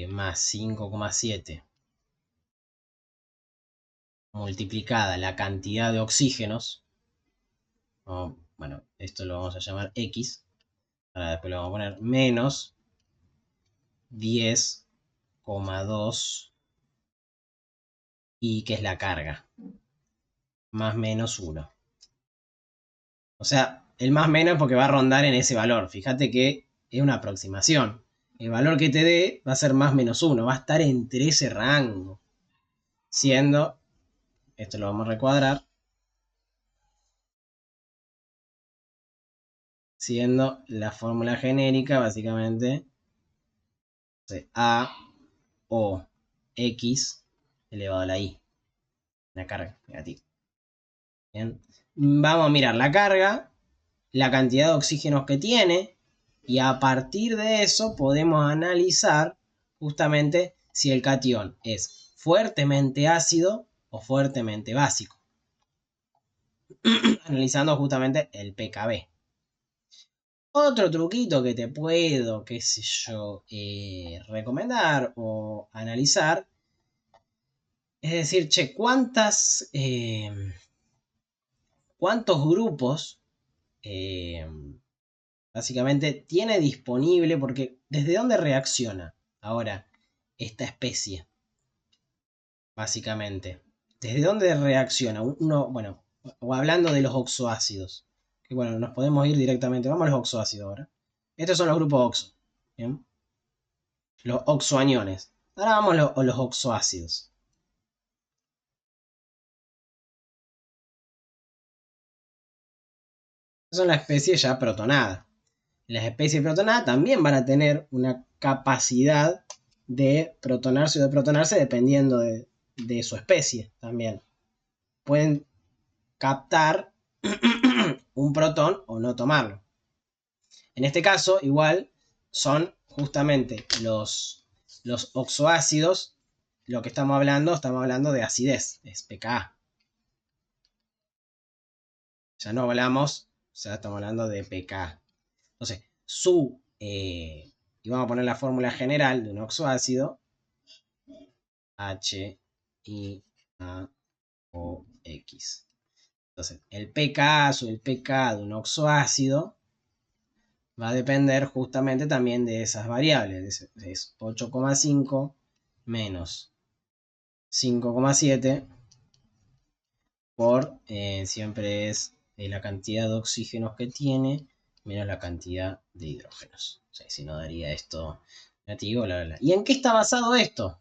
más 5,7 multiplicada la cantidad de oxígenos. Bueno, esto lo vamos a llamar X. Ahora después lo vamos a poner menos 10,2 y que es la carga. Más menos 1. O sea, el más menos porque va a rondar en ese valor. Fíjate que es una aproximación. El valor que te dé va a ser más menos 1. Va a estar entre ese rango. Siendo, esto lo vamos a recuadrar, siendo la fórmula genérica básicamente A o X elevado a la I. La carga negativa. Bien. Vamos a mirar la carga, la cantidad de oxígenos que tiene, y a partir de eso podemos analizar justamente si el catión es fuertemente ácido o fuertemente básico. Analizando justamente el pKb. Otro truquito que te puedo, qué sé yo, recomendar o analizar es decir, che, ¿cuántos grupos básicamente tiene disponible? Porque ¿desde dónde reacciona ahora esta especie? Básicamente. ¿Desde dónde reacciona? Bueno, o hablando de los oxoácidos. Que bueno, nos podemos ir directamente. Vamos a los oxoácidos ahora. Estos son los grupos oxo. ¿Bien? Los oxoaniones. Ahora vamos a los oxoácidos. Son las especies ya protonadas. Las especies protonadas también van a tener una capacidad de protonarse o de protonarse dependiendo de su especie también. Pueden captar un protón o no tomarlo. En este caso, igual, son justamente los oxoácidos. Lo que estamos hablando de acidez, es pKa. Ya no hablamos, ya estamos hablando de pKa. Entonces, y vamos a poner la fórmula general de un oxoácido, HIAOX. Entonces, el pKa o el pK de un oxoácido va a depender justamente también de esas variables. Es 8,5 menos 5,7 por, siempre es la cantidad de oxígenos que tiene menos la cantidad de hidrógenos. O sea, si no daría esto negativo, bla, bla, bla. ¿Y en qué está basado esto?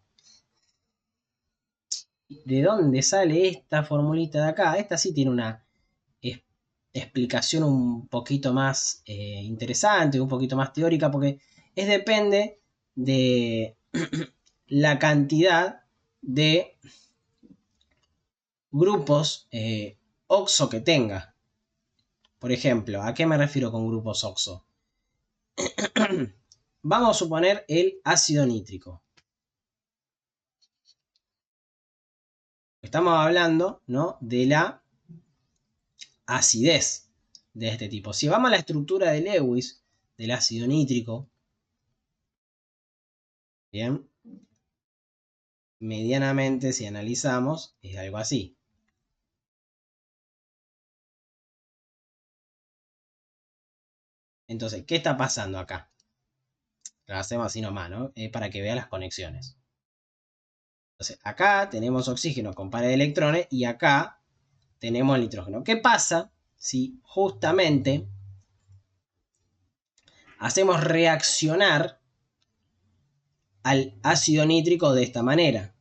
¿De dónde sale esta formulita de acá? Esta sí tiene una explicación un poquito más interesante, un poquito más teórica, porque depende de la cantidad de grupos oxo que tenga. Por ejemplo, ¿a qué me refiero con grupos oxo? Vamos a suponer el ácido nítrico. Estamos hablando, ¿no?, de la acidez de este tipo. Si vamos a la estructura de Lewis del ácido nítrico, bien, medianamente si analizamos es algo así. Entonces, ¿qué está pasando acá? Lo hacemos así nomás, ¿no? Para que vean las conexiones. Entonces, acá tenemos oxígeno con pares de electrones y acá tenemos el nitrógeno. ¿Qué pasa si justamente hacemos reaccionar al ácido nítrico de esta manera.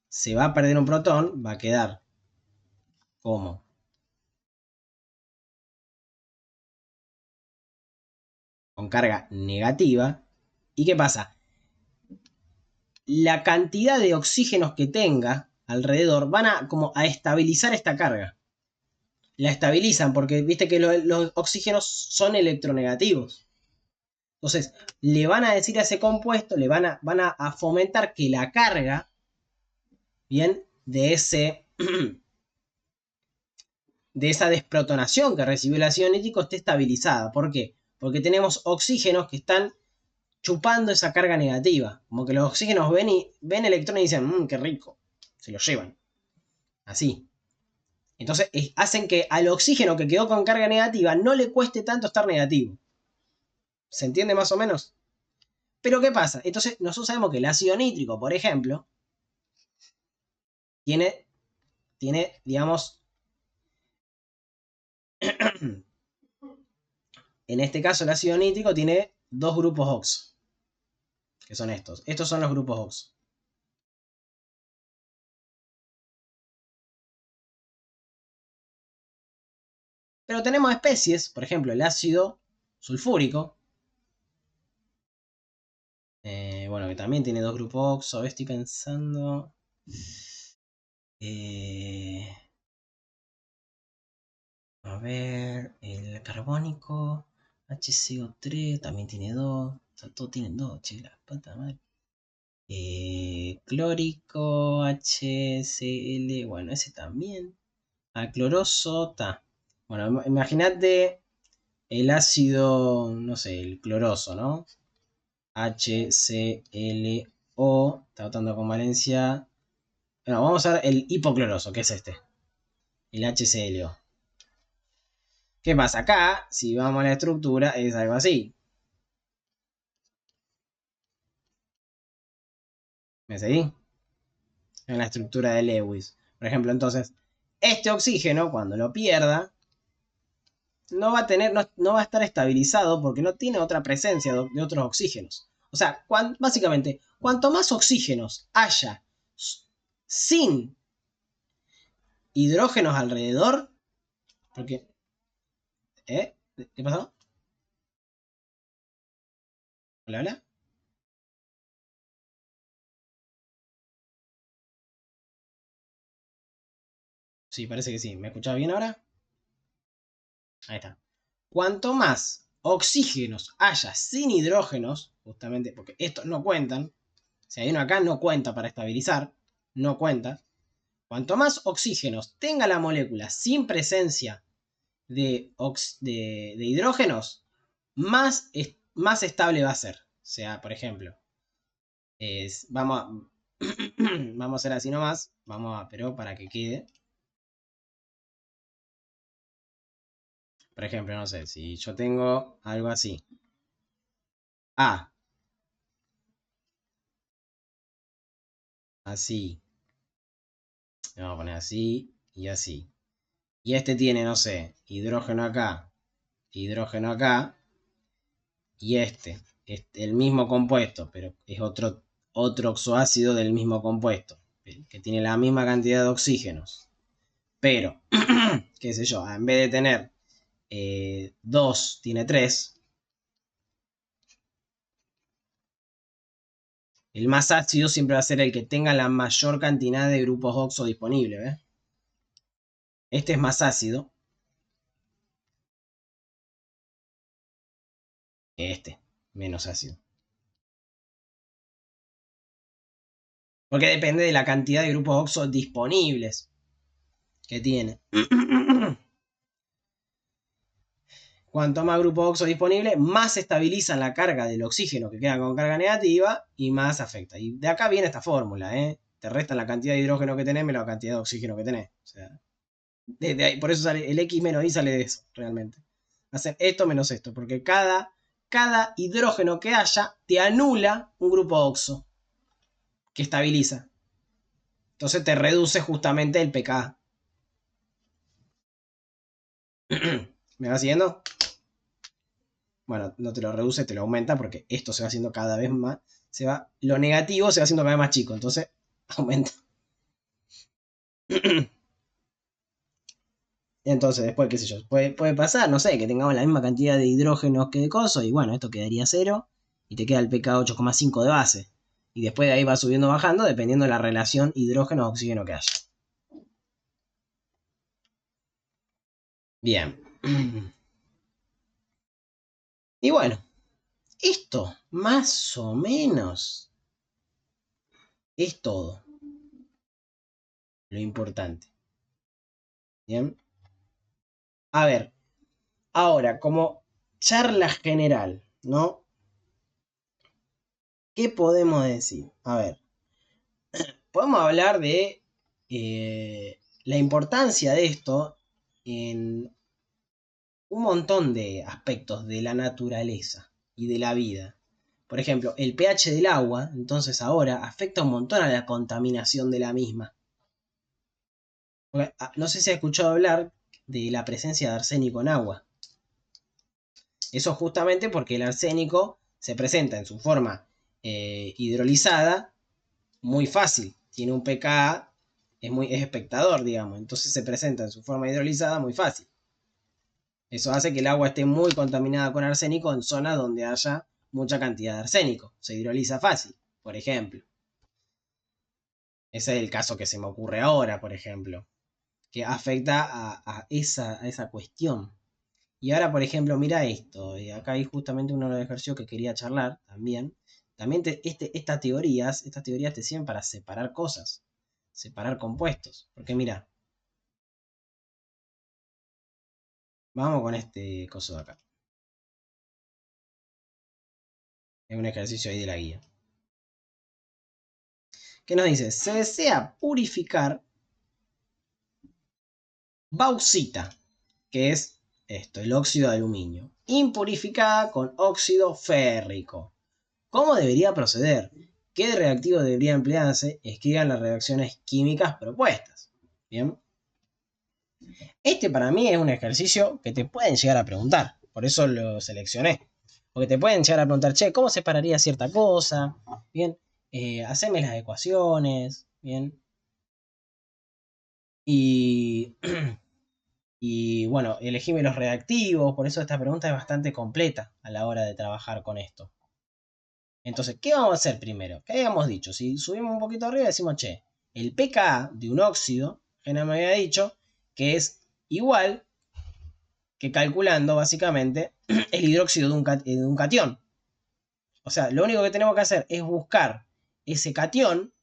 Se va a perder un protón, va a quedar como con carga negativa. ¿Y qué pasa? La cantidad de oxígenos que tenga alrededor van a como a estabilizar esta carga. La estabilizan porque viste que los oxígenos son electronegativos. Entonces, le van a decir a ese compuesto, van a fomentar que la carga, bien, de esa desprotonación que recibió el ácido nítrico esté estabilizada. ¿Por qué? Porque tenemos oxígenos que están chupando esa carga negativa. Como que los oxígenos ven electrones y dicen, qué rico. Se lo llevan. Así. Entonces hacen que al oxígeno que quedó con carga negativa no le cueste tanto estar negativo. ¿Se entiende más o menos? Pero ¿qué pasa? Entonces nosotros sabemos que el ácido nítrico, por ejemplo, tiene digamos, en este caso el ácido nítrico tiene dos grupos oxo, que son estos. Estos son los grupos oxo. Pero tenemos especies, por ejemplo, el ácido sulfúrico, bueno, que también tiene dos grupos oxo. A ver, estoy pensando. A ver, el carbónico, HCO3 también tiene dos. O sea, todos tienen dos, che, la pata madre. Clórico, HCl, bueno, ese también. Cloroso, está. Bueno, imagínate el ácido, no sé, el cloroso, ¿no? HClO, está votando con valencia. Bueno, vamos a ver el hipocloroso, que es este. El HClO. ¿Qué pasa? Acá, si vamos a la estructura, es algo así. ¿Me seguí? En la estructura de Lewis. Por ejemplo, entonces, este oxígeno, cuando lo pierda, no va a estar estabilizado porque no tiene otra presencia de otros oxígenos. O sea, básicamente, cuanto más oxígenos haya sin hidrógenos alrededor, porque... ¿Qué pasó? ¿Hola, hola? Sí, parece que sí. ¿Me escuchás bien ahora? Ahí está. Cuanto más oxígenos haya sin hidrógenos, justamente porque estos no cuentan, si hay uno acá no cuenta para estabilizar, no cuenta. Cuanto más oxígenos tenga la molécula sin presencia de hidrógenos, más estable va a ser. O sea, por ejemplo, vamos, vamos a hacer así nomás, pero para que quede. Por ejemplo, no sé, si yo tengo algo así. A, así. Vamos a poner así y así. Y este tiene, no sé, hidrógeno acá, hidrógeno acá. Y este es el mismo compuesto, pero es otro oxoácido del mismo compuesto, que tiene la misma cantidad de oxígenos. Pero, qué sé yo, en vez de tener 2, tiene 3. El más ácido siempre va a ser el que tenga la mayor cantidad de grupos oxo disponibles. ¿Ves? Este es más ácido que este, menos ácido. Porque depende de la cantidad de grupos oxo disponibles que tiene. Cuanto más grupos oxo disponibles, más estabilizan la carga del oxígeno que queda con carga negativa y más afecta. Y de acá viene esta fórmula, ¿eh? Te restan la cantidad de hidrógeno que tenés menos la cantidad de oxígeno que tenés. O sea, ahí, por eso sale el X menos Y sale de eso, realmente. Hacen esto menos esto, porque cada hidrógeno que haya te anula un grupo oxo que estabiliza. Entonces te reduce justamente el pK. ¿Me va siguiendo? bueno, no te lo reduce, te lo aumenta porque esto se va haciendo cada vez más, lo negativo se va haciendo cada vez más chico, entonces aumenta. Entonces, después, qué sé yo, puede pasar, no sé, que tengamos la misma cantidad de hidrógenos que de coso, y bueno, esto quedaría 0, y te queda el pK 8,5 de base. Y después de ahí va subiendo o bajando, dependiendo de la relación hidrógeno-oxígeno que haya. Bien. Y bueno, esto más o menos es todo lo importante. Bien. A ver, ahora, como charla general, ¿no? ¿Qué podemos decir? A ver, podemos hablar de la importancia de esto en un montón de aspectos de la naturaleza y de la vida. Por ejemplo, el pH del agua, entonces ahora, afecta un montón a la contaminación de la misma. Porque, no sé si has escuchado hablar de la presencia de arsénico en agua. Eso justamente porque el arsénico se presenta en su forma hidrolizada muy fácil. Tiene un pKa, es espectador, digamos. Entonces se presenta en su forma hidrolizada muy fácil. Eso hace que el agua esté muy contaminada con arsénico en zonas donde haya mucha cantidad de arsénico. Se hidroliza fácil, por ejemplo. Ese es el caso que se me ocurre ahora, por ejemplo, que afecta a esa cuestión. Y ahora, por ejemplo, mira esto. Y acá hay justamente uno de los ejercicios que quería charlar también. También estas teorías te sirven para separar cosas, separar compuestos. Porque mira, vamos con este coso de acá. Es un ejercicio ahí de la guía. ¿Qué nos dice? Se desea purificar bauxita, que es esto, el óxido de aluminio, impurificada con óxido férrico. ¿Cómo debería proceder? ¿Qué reactivo debería emplearse? Escriban las reacciones químicas propuestas. Bien. Este para mí es un ejercicio que te pueden llegar a preguntar. Por eso lo seleccioné. Porque te pueden llegar a preguntar, che, ¿cómo separaría cierta cosa? Bien. Haceme las ecuaciones. Bien. Y, y bueno, elegime los reactivos. Por eso esta pregunta es bastante completa a la hora de trabajar con esto. Entonces, ¿qué vamos a hacer primero? ¿Qué habíamos dicho? Si subimos un poquito arriba decimos, che, el pKa de un óxido, Gena me había dicho, que es igual que calculando básicamente el hidróxido de un catión. O sea, lo único que tenemos que hacer es buscar ese catión,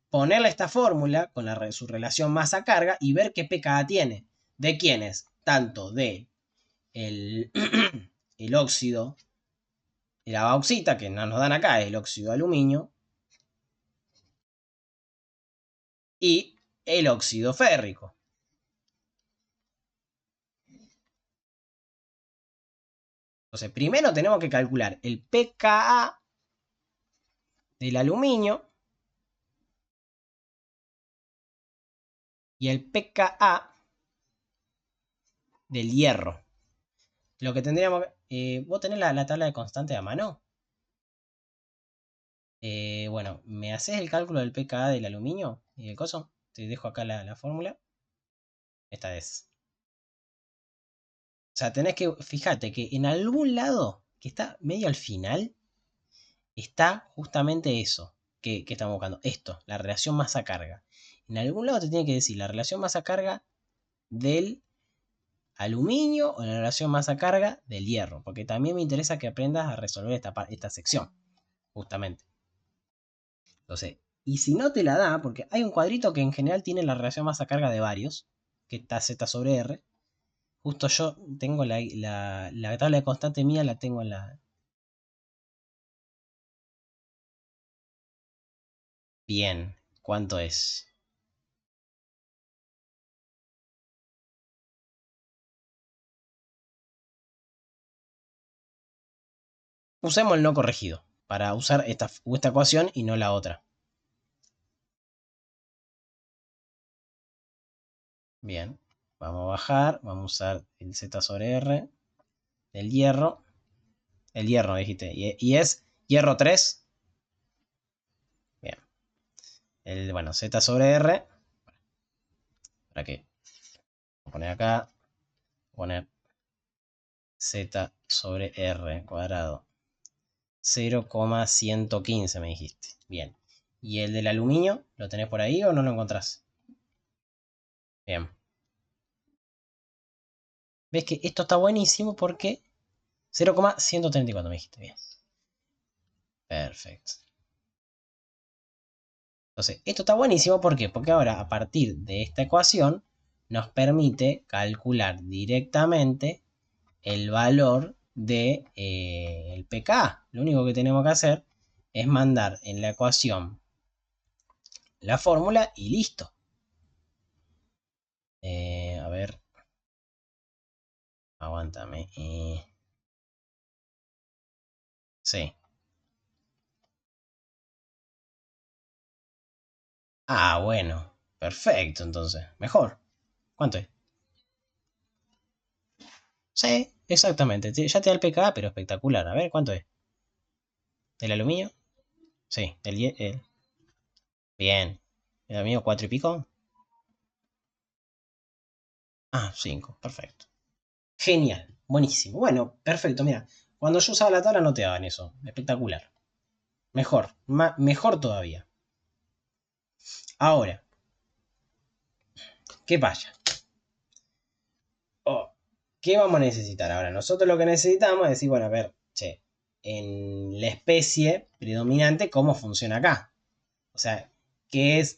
ponerle esta fórmula con su relación masa-carga y ver qué pKa tiene. ¿De quiénes? Tanto de el, el óxido, la bauxita, que no nos dan acá, el óxido de aluminio, y el óxido férrico. Entonces, primero tenemos que calcular el pKa del aluminio y el pKa del hierro. Lo que tendríamos... ¿vos tenés la tabla de constante a mano? Bueno, ¿me haces el cálculo del pKa del aluminio y del coso? Te dejo acá la fórmula. Esta es. O sea, tenés que... Fíjate que en algún lado, que está medio al final, está justamente eso que estamos buscando. Esto, la relación masa-carga. En algún lado te tiene que decir la relación masa-carga del aluminio o la relación masa-carga del hierro. Porque también me interesa que aprendas a resolver esta sección, justamente. Entonces, y si no te la da, porque hay un cuadrito que en general tiene la relación masa-carga de varios, que está Z sobre R. Justo yo tengo la tabla de constante mía, la tengo en la... Bien, ¿cuánto es? Usemos el no corregido para usar esta ecuación y no la otra. Bien, vamos a bajar, vamos a usar el Z sobre R del hierro. El hierro, dijiste. ¿Y es hierro 3? Bien. Bueno, Z sobre R. ¿Para qué? Voy a poner acá. Poner Z sobre R cuadrado. 0,115 me dijiste. Bien. ¿Y el del aluminio? ¿Lo tenés por ahí o no lo encontrás? Bien. ¿Ves que esto está buenísimo porque 0,134 me dijiste? Bien. Perfecto. Entonces, esto está buenísimo, ¿por qué? Porque ahora, a partir de esta ecuación, nos permite calcular directamente el valor de, el pKa. Lo único que tenemos que hacer es mandar en la ecuación la fórmula y listo. A ver. Aguántame. Sí. Ah, bueno. Perfecto, entonces. Mejor. ¿Cuánto es? Sí, exactamente. Ya te da el pKa, pero espectacular. A ver, ¿cuánto es? ¿El aluminio? Sí, bien. ¿El aluminio 4 y pico? Ah, 5. Perfecto. Genial. Buenísimo. Bueno, perfecto. Mira, cuando yo usaba la tabla no te daban eso. Espectacular. Mejor. Mejor todavía. Ahora, ¿qué pasa? Oh, ¿qué vamos a necesitar ahora? Nosotros lo que necesitamos es decir, bueno, a ver, che, en la especie predominante, ¿cómo funciona acá? O sea,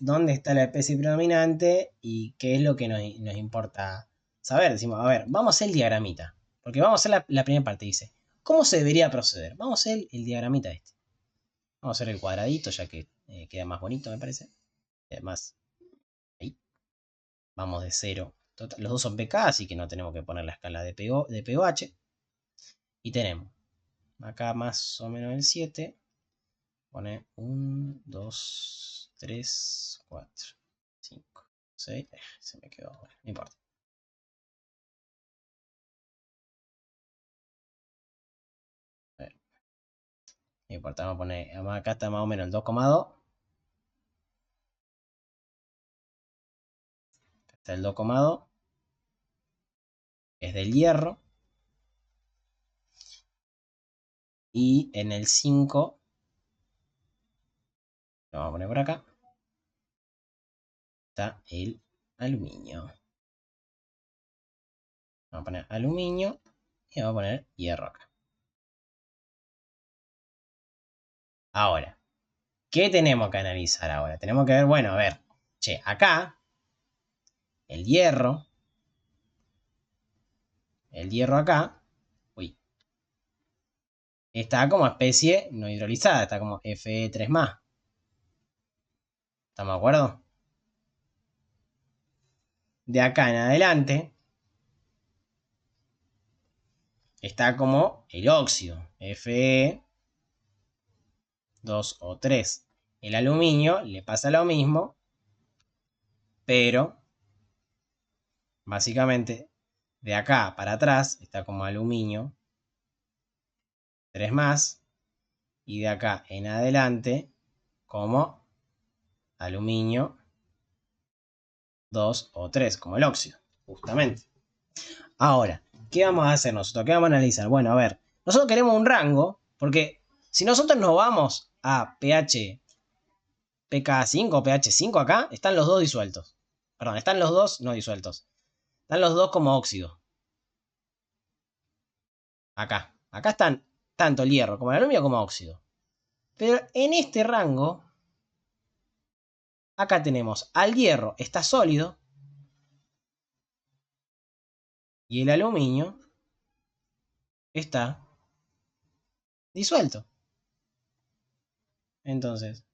dónde está la especie predominante y qué es lo que nos importa saber. Decimos, a ver, vamos a hacer el diagramita. Porque vamos a hacer la primera parte. Dice, ¿cómo se debería proceder? Vamos a hacer el diagramita este. Vamos a hacer el cuadradito, ya que queda más bonito, me parece. Y además, ahí, vamos de 0. Los dos son pK, así que no tenemos que poner la escala de pOH. Y tenemos acá más o menos el 7. Pone 1, 2, 3, 4, 5, 6. Se me quedó. Bueno, no importa. A ver, no importa, vamos a poner. Acá está más o menos el 2,2. Está el 2,2. Es del hierro. Y en el 5. Lo vamos a poner por acá. Está el aluminio. Vamos a poner aluminio. Y vamos a poner hierro acá. Ahora, ¿qué tenemos que analizar ahora? Tenemos que ver, bueno, a ver. Che, acá. El hierro acá, uy, está como especie no hidrolizada, está como Fe3+. ¿Estamos de acuerdo? De acá en adelante está como el óxido, Fe2O3. El aluminio le pasa lo mismo, pero básicamente de acá para atrás está como aluminio 3+, y de acá en adelante como aluminio 2O3, como el óxido, justamente. Ahora, ¿qué vamos a hacer nosotros? ¿Qué vamos a analizar? Bueno, a ver, nosotros queremos un rango, porque si nosotros nos vamos a pH pK5 o pH5 acá, están los dos disueltos. Perdón, están los dos no disueltos. Están los dos como óxido. Acá. Acá están tanto el hierro como el aluminio como óxido. Pero en este rango, acá tenemos al hierro está sólido y el aluminio está disuelto. Entonces,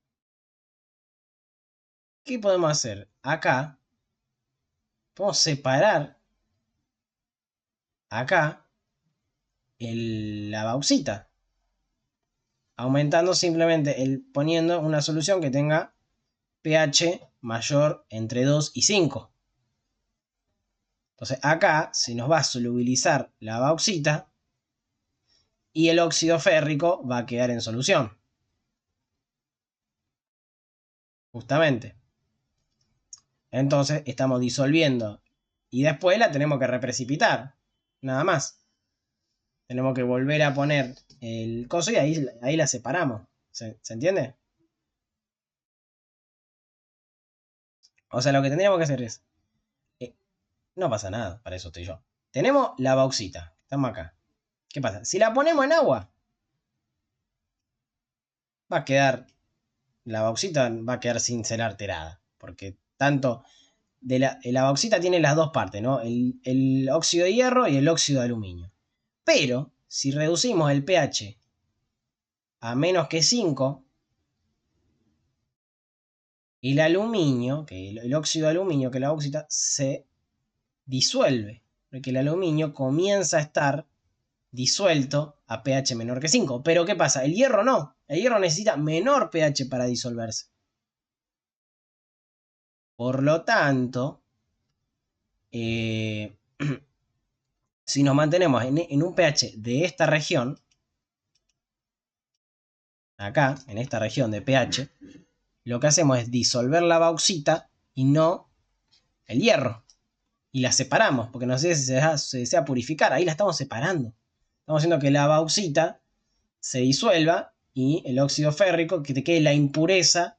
¿qué podemos hacer? Acá podemos separar acá la bauxita, aumentando simplemente poniendo una solución que tenga pH mayor entre 2 y 5. Entonces acá se nos va a solubilizar la bauxita y el óxido férrico va a quedar en solución. Justamente. Entonces estamos disolviendo y después la tenemos que reprecipitar. Nada más. Tenemos que volver a poner el coso y ahí la separamos. ¿Se entiende? O sea, lo que tendríamos que hacer es... no pasa nada, para eso estoy yo. Tenemos la bauxita. Estamos acá. ¿Qué pasa? Si la ponemos en agua, va a quedar... la bauxita va a quedar sin ser alterada. Porque tanto... la bauxita tiene las dos partes, ¿no? El óxido de hierro y el óxido de aluminio. Pero, si reducimos el pH a menos que 5, el aluminio, que el óxido de aluminio, que la bauxita, se disuelve. Porque el aluminio comienza a estar disuelto a pH menor que 5. Pero ¿qué pasa? El hierro no. El hierro necesita menor pH para disolverse. Por lo tanto, si nos mantenemos en un pH de esta región, acá, en esta región de pH, lo que hacemos es disolver la bauxita y no el hierro. Y la separamos, porque no sé si se desea purificar, ahí la estamos separando. Estamos haciendo que la bauxita se disuelva y el óxido férrico, que te quede la impureza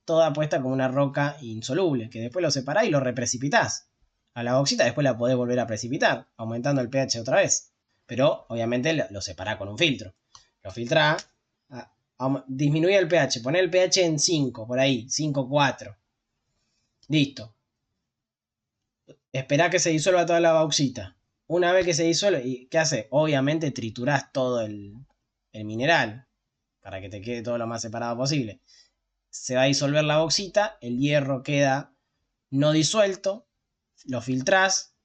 toda puesta como una roca insoluble, que después lo separás y lo reprecipitás. A la bauxita después la podés volver a precipitar, aumentando el pH otra vez. Pero obviamente lo separás con un filtro. Lo filtrás, disminuí el pH, poné el pH en 5, por ahí, 5,4. Listo. Esperá que se disuelva toda la bauxita. Una vez que se disuelve, ¿qué hace? Obviamente triturás todo el mineral para que te quede todo lo más separado posible. Se va a disolver la bauxita, el hierro queda no disuelto, lo filtrás,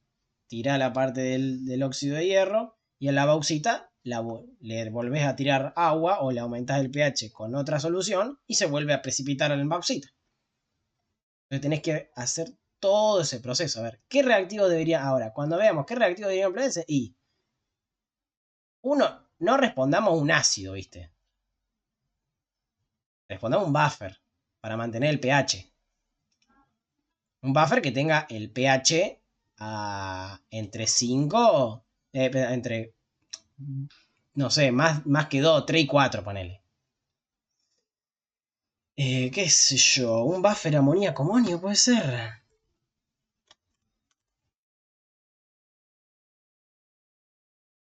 tirás la parte del óxido de hierro y a la bauxita le volvés a tirar agua o le aumentás el pH con otra solución y se vuelve a precipitar en la bauxita. Entonces tenés que hacer todo ese proceso. A ver, ¿qué reactivo debería ahora? Cuando veamos qué reactivo debería emplearse, y uno, no respondamos un ácido, ¿viste? Respondamos un buffer para mantener el pH. Un buffer que tenga el pH entre 5, entre, no sé, más que 2, 3 y 4, ponele. ¿Qué sé yo? Un buffer amoníaco amonio puede ser.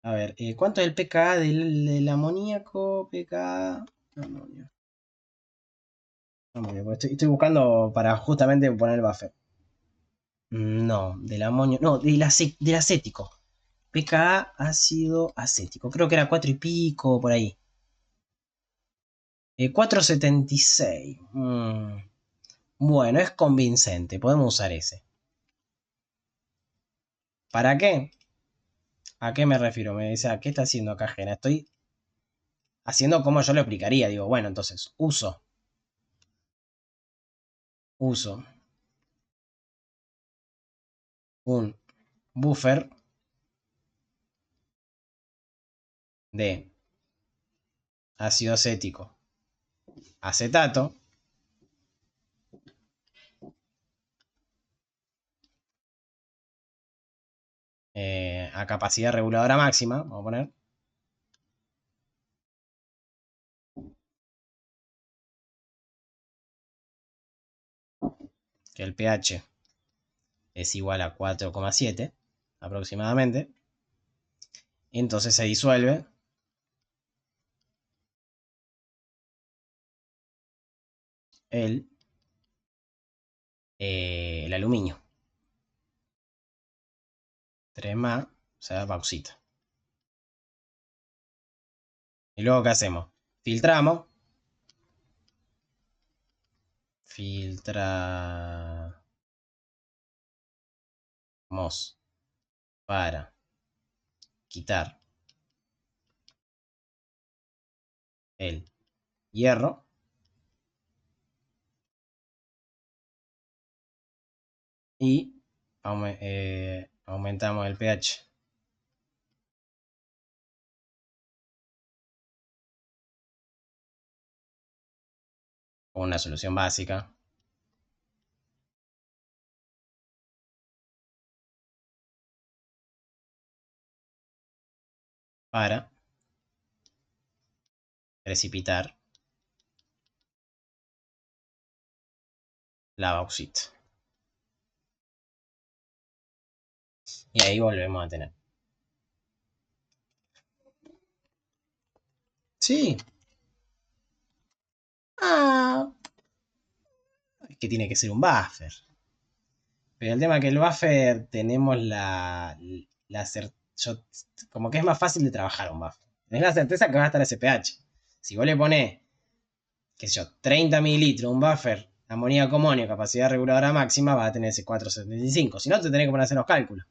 A ver, ¿cuánto es el pKa del amoníaco? pKa... amonio. Amonio, pues estoy buscando para justamente poner el buffer. No, del amonio. No, del acético. pKa ácido acético. Creo que era 4 y pico, por ahí. 4,76. Bueno, es convincente. Podemos usar ese. ¿Para qué? ¿A qué me refiero? Me dice, ¿a qué está haciendo acá, Jena? Estoy haciendo como yo lo explicaría. Digo, bueno, entonces, uso un buffer de ácido acético acetato a capacidad reguladora máxima, vamos a poner, que el pH es igual a 4,7 aproximadamente. Entonces se disuelve el aluminio. 3 más, o sea, bauxita. Y luego, ¿qué hacemos? Filtramos. Filtramos para quitar el hierro. Y aumentamos el pH. con una solución básica para precipitar la bauxita. Y ahí volvemos a tener. Sí. Ah, es que tiene que ser un buffer. Pero el tema es que el buffer tenemos como que es más fácil de trabajar un buffer. Tenés la certeza que va a estar ese pH. Si vos le ponés, qué sé yo, 30 mililitros, un buffer, amoníaco amonio, capacidad reguladora máxima, va a tener ese 4,75. Si no, te tenés que poner a hacer los cálculos.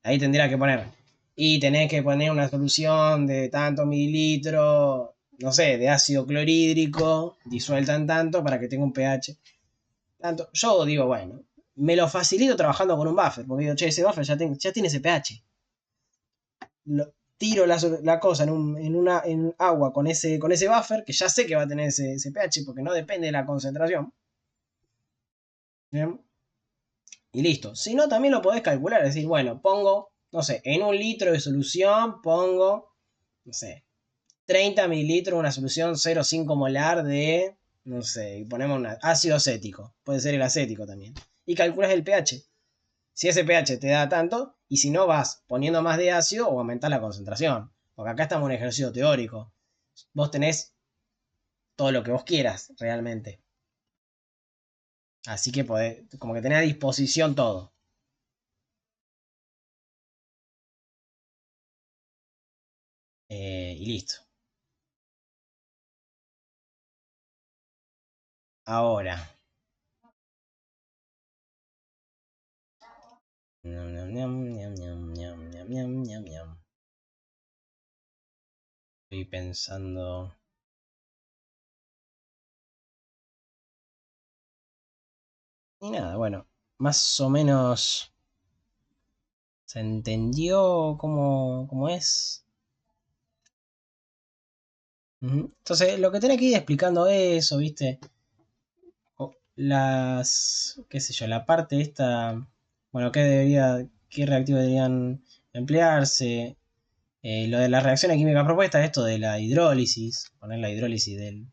Ahí tendrías que poner. Y tenés que poner una solución de tantos mililitros, no sé, de ácido clorhídrico, disuelta en tanto para que tenga un pH. Tanto. Yo digo, bueno, me lo facilito trabajando con un buffer, porque digo, che, ese buffer ya tiene ese pH. Tiro la cosa en agua con ese buffer, que ya sé que va a tener ese pH, porque no depende de la concentración. ¿Bien? Y listo. Si no, también lo podés calcular. Es decir, bueno, pongo, no sé, en 1 litro de solución pongo, no sé, 30 mililitros, una solución 0,5 molar de, no sé, y ponemos ácido acético. Puede ser el acético también. Y calculas el pH. Si ese pH te da tanto, y si no vas poniendo más de ácido o aumentar la concentración. Porque acá estamos en un ejercicio teórico. Vos tenés todo lo que vos quieras, realmente. Así que podés, como que tenés a disposición todo. Y listo. Ahora. Estoy pensando. Y nada, bueno. Más o menos. ¿Se entendió cómo es? Entonces, lo que tenés que ir explicando eso, ¿viste? Qué sé yo, la parte esta, bueno, qué reactivos deberían emplearse, lo de las reacciones químicas propuestas, esto de la hidrólisis, poner la hidrólisis del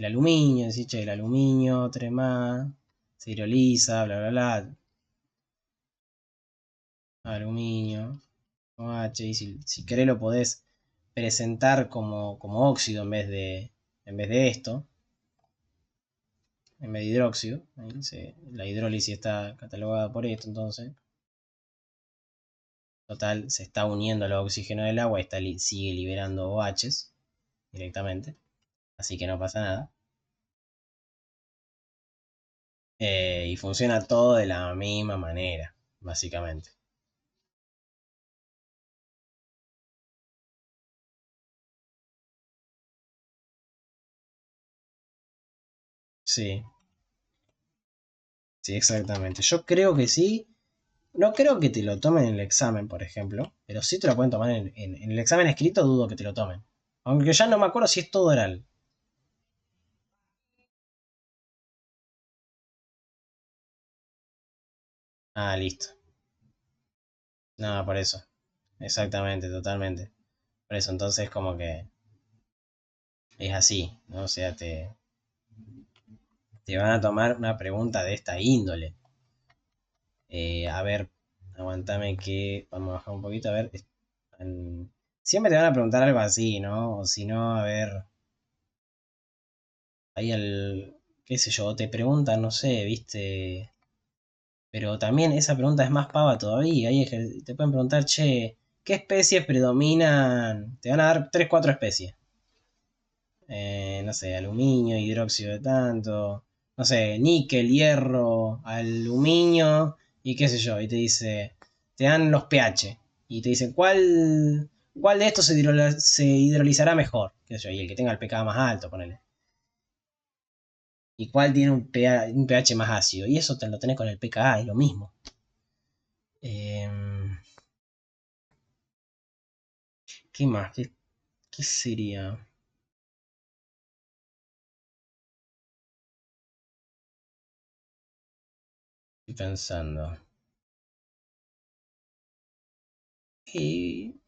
aluminio, decir, che, el aluminio, 3 más, se hidroliza, bla, bla, bla, aluminio, OH, y si querés lo podés presentar como óxido en vez de esto, en vez de hidróxido. La hidrólisis está catalogada por esto, entonces. Total, se está uniendo al oxígeno del agua y sigue liberando OHs directamente. Así que no pasa nada. Y funciona todo de la misma manera, básicamente. Sí, sí, exactamente. Yo creo que sí. No creo que te lo tomen en el examen, por ejemplo. Pero sí te lo pueden tomar en el examen escrito, dudo que te lo tomen. Aunque ya no me acuerdo si es todo oral. Ah, listo. No, por eso. Exactamente, totalmente. Por eso, entonces como que es así, ¿no? O sea, te van a tomar una pregunta de esta índole. A ver, aguantame que vamos a bajar un poquito. A ver, siempre te van a preguntar algo así, ¿no? O si no, a ver, ahí qué sé yo, te preguntan, no sé, viste. Pero también esa pregunta es más pava todavía. Ahí te pueden preguntar, che, ¿qué especies predominan? Te van a dar 3 4 especies. No sé, aluminio, hidróxido de tanto, no sé, níquel, hierro, aluminio y qué sé yo, y te dice, te dan los pH y te dicen cuál de estos se hidrolizará mejor, qué sé yo, y el que tenga el pK más alto, ponele. Y cuál tiene un pH más ácido, y eso te lo tenés con el pKa, es lo mismo. Em, ¿Qué más? ¿Qué sería? Estoy pensando. Y...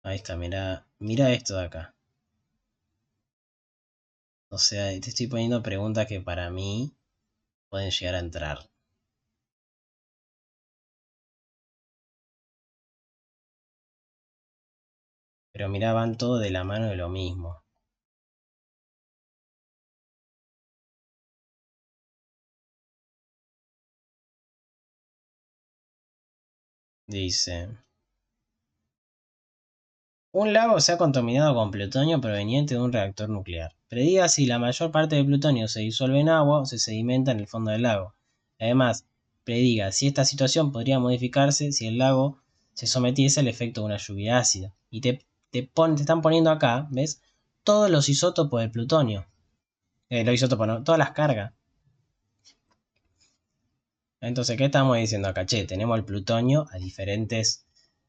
Ahí está, mira, mira esto de acá. O sea, te estoy poniendo preguntas que para mí pueden llegar a entrar. Pero mira, van todo de la mano de lo mismo. Dice, un lago se ha contaminado con plutonio proveniente de un reactor nuclear. Prediga si la mayor parte del plutonio se disuelve en agua o se sedimenta en el fondo del lago. Además, prediga si esta situación podría modificarse si el lago se sometiese al efecto de una lluvia ácida. Y te están poniendo acá, ¿ves? Todos los isótopos del plutonio. Los isótopos, no, todas las cargas. Entonces, ¿qué estamos diciendo acá? Che, tenemos el plutonio a diferentes...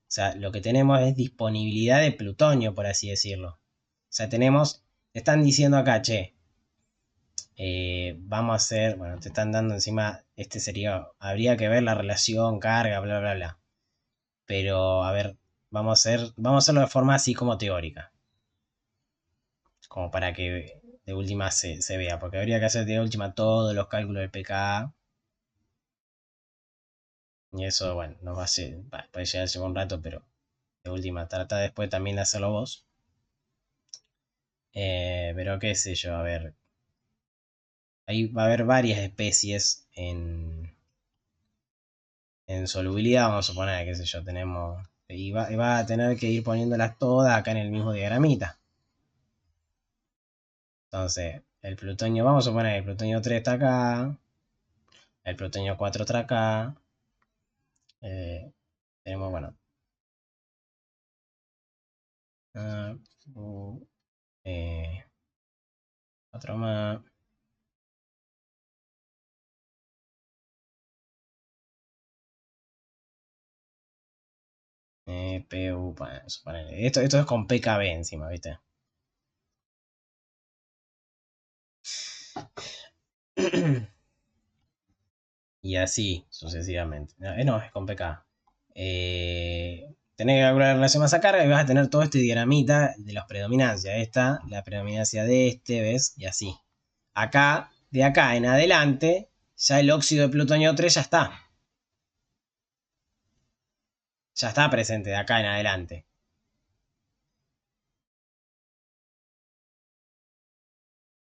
O sea, lo que tenemos es disponibilidad de plutonio, por así decirlo. O sea, tenemos... Te están diciendo acá, che, vamos a hacer... Bueno, te están dando encima... Este sería... Habría que ver la relación, carga, bla, bla, bla. Pero, a ver, vamos a hacerlo de forma así como teórica. Como para que de última se vea. Porque habría que hacer de última todos los cálculos del pKa. Y eso, bueno, nos va a ser... Puede llegar a llevar un rato, pero de última, trata después también de hacerlo vos. Pero qué sé yo, a ver. Ahí va a haber varias especies en solubilidad, vamos a suponer, qué sé yo, tenemos... Y va a tener que ir poniéndolas todas acá en el mismo diagramita. Entonces, el plutonio, vamos a suponer, el plutonio 3 está acá, el plutonio 4 está acá. Tenemos, bueno, uh, uh, otro más. PU, bueno, suponele. Esto es con PKB encima, ¿viste? Y así sucesivamente. No, es con PK. Tenés que calcular la relación masa carga y vas a tener todo este diagramita de las predominancias. Esta, la predominancia de este, ¿ves? Y así. Acá, de acá en adelante, ya el óxido de plutonio 3 ya está. Ya está presente de acá en adelante.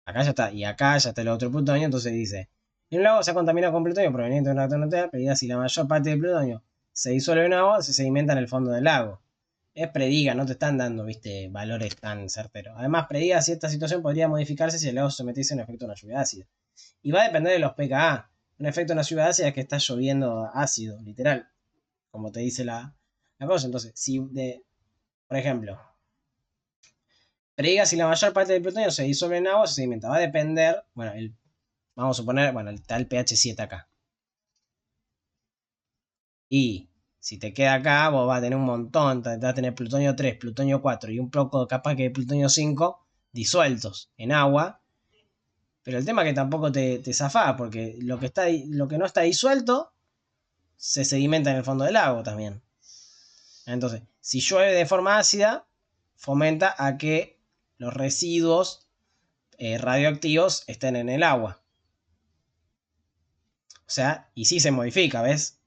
Acá ya está. Y acá ya está el otro plutonio. Entonces dice: en un lago se ha contaminado con plutonio proveniente de un reactor nuclear. Pedida si la mayor parte del plutonio se disuelve en agua, se sedimenta en el fondo del lago. Es prediga, no te están dando, viste, valores tan certeros. Además, prediga si esta situación podría modificarse si el lago se sometiese a un efecto de una lluvia ácida. Y va a depender de los pKa. Un efecto de una lluvia ácida es que está lloviendo ácido, literal. Como te dice la cosa. Entonces, si por ejemplo, prediga si la mayor parte del plutonio se disuelve en agua o se sedimenta. Va a depender, bueno, vamos a suponer, bueno, está el pH 7 acá. Y si te queda acá, vos vas a tener un montón. Vas a tener plutonio 3, plutonio 4 y un poco capaz que de plutonio 5 disueltos en agua. Pero el tema es que tampoco te zafás, porque lo que no está disuelto se sedimenta en el fondo del lago también. Entonces, si llueve de forma ácida, fomenta a que los residuos radioactivos estén en el agua. O sea, y si se modifica, ¿ves?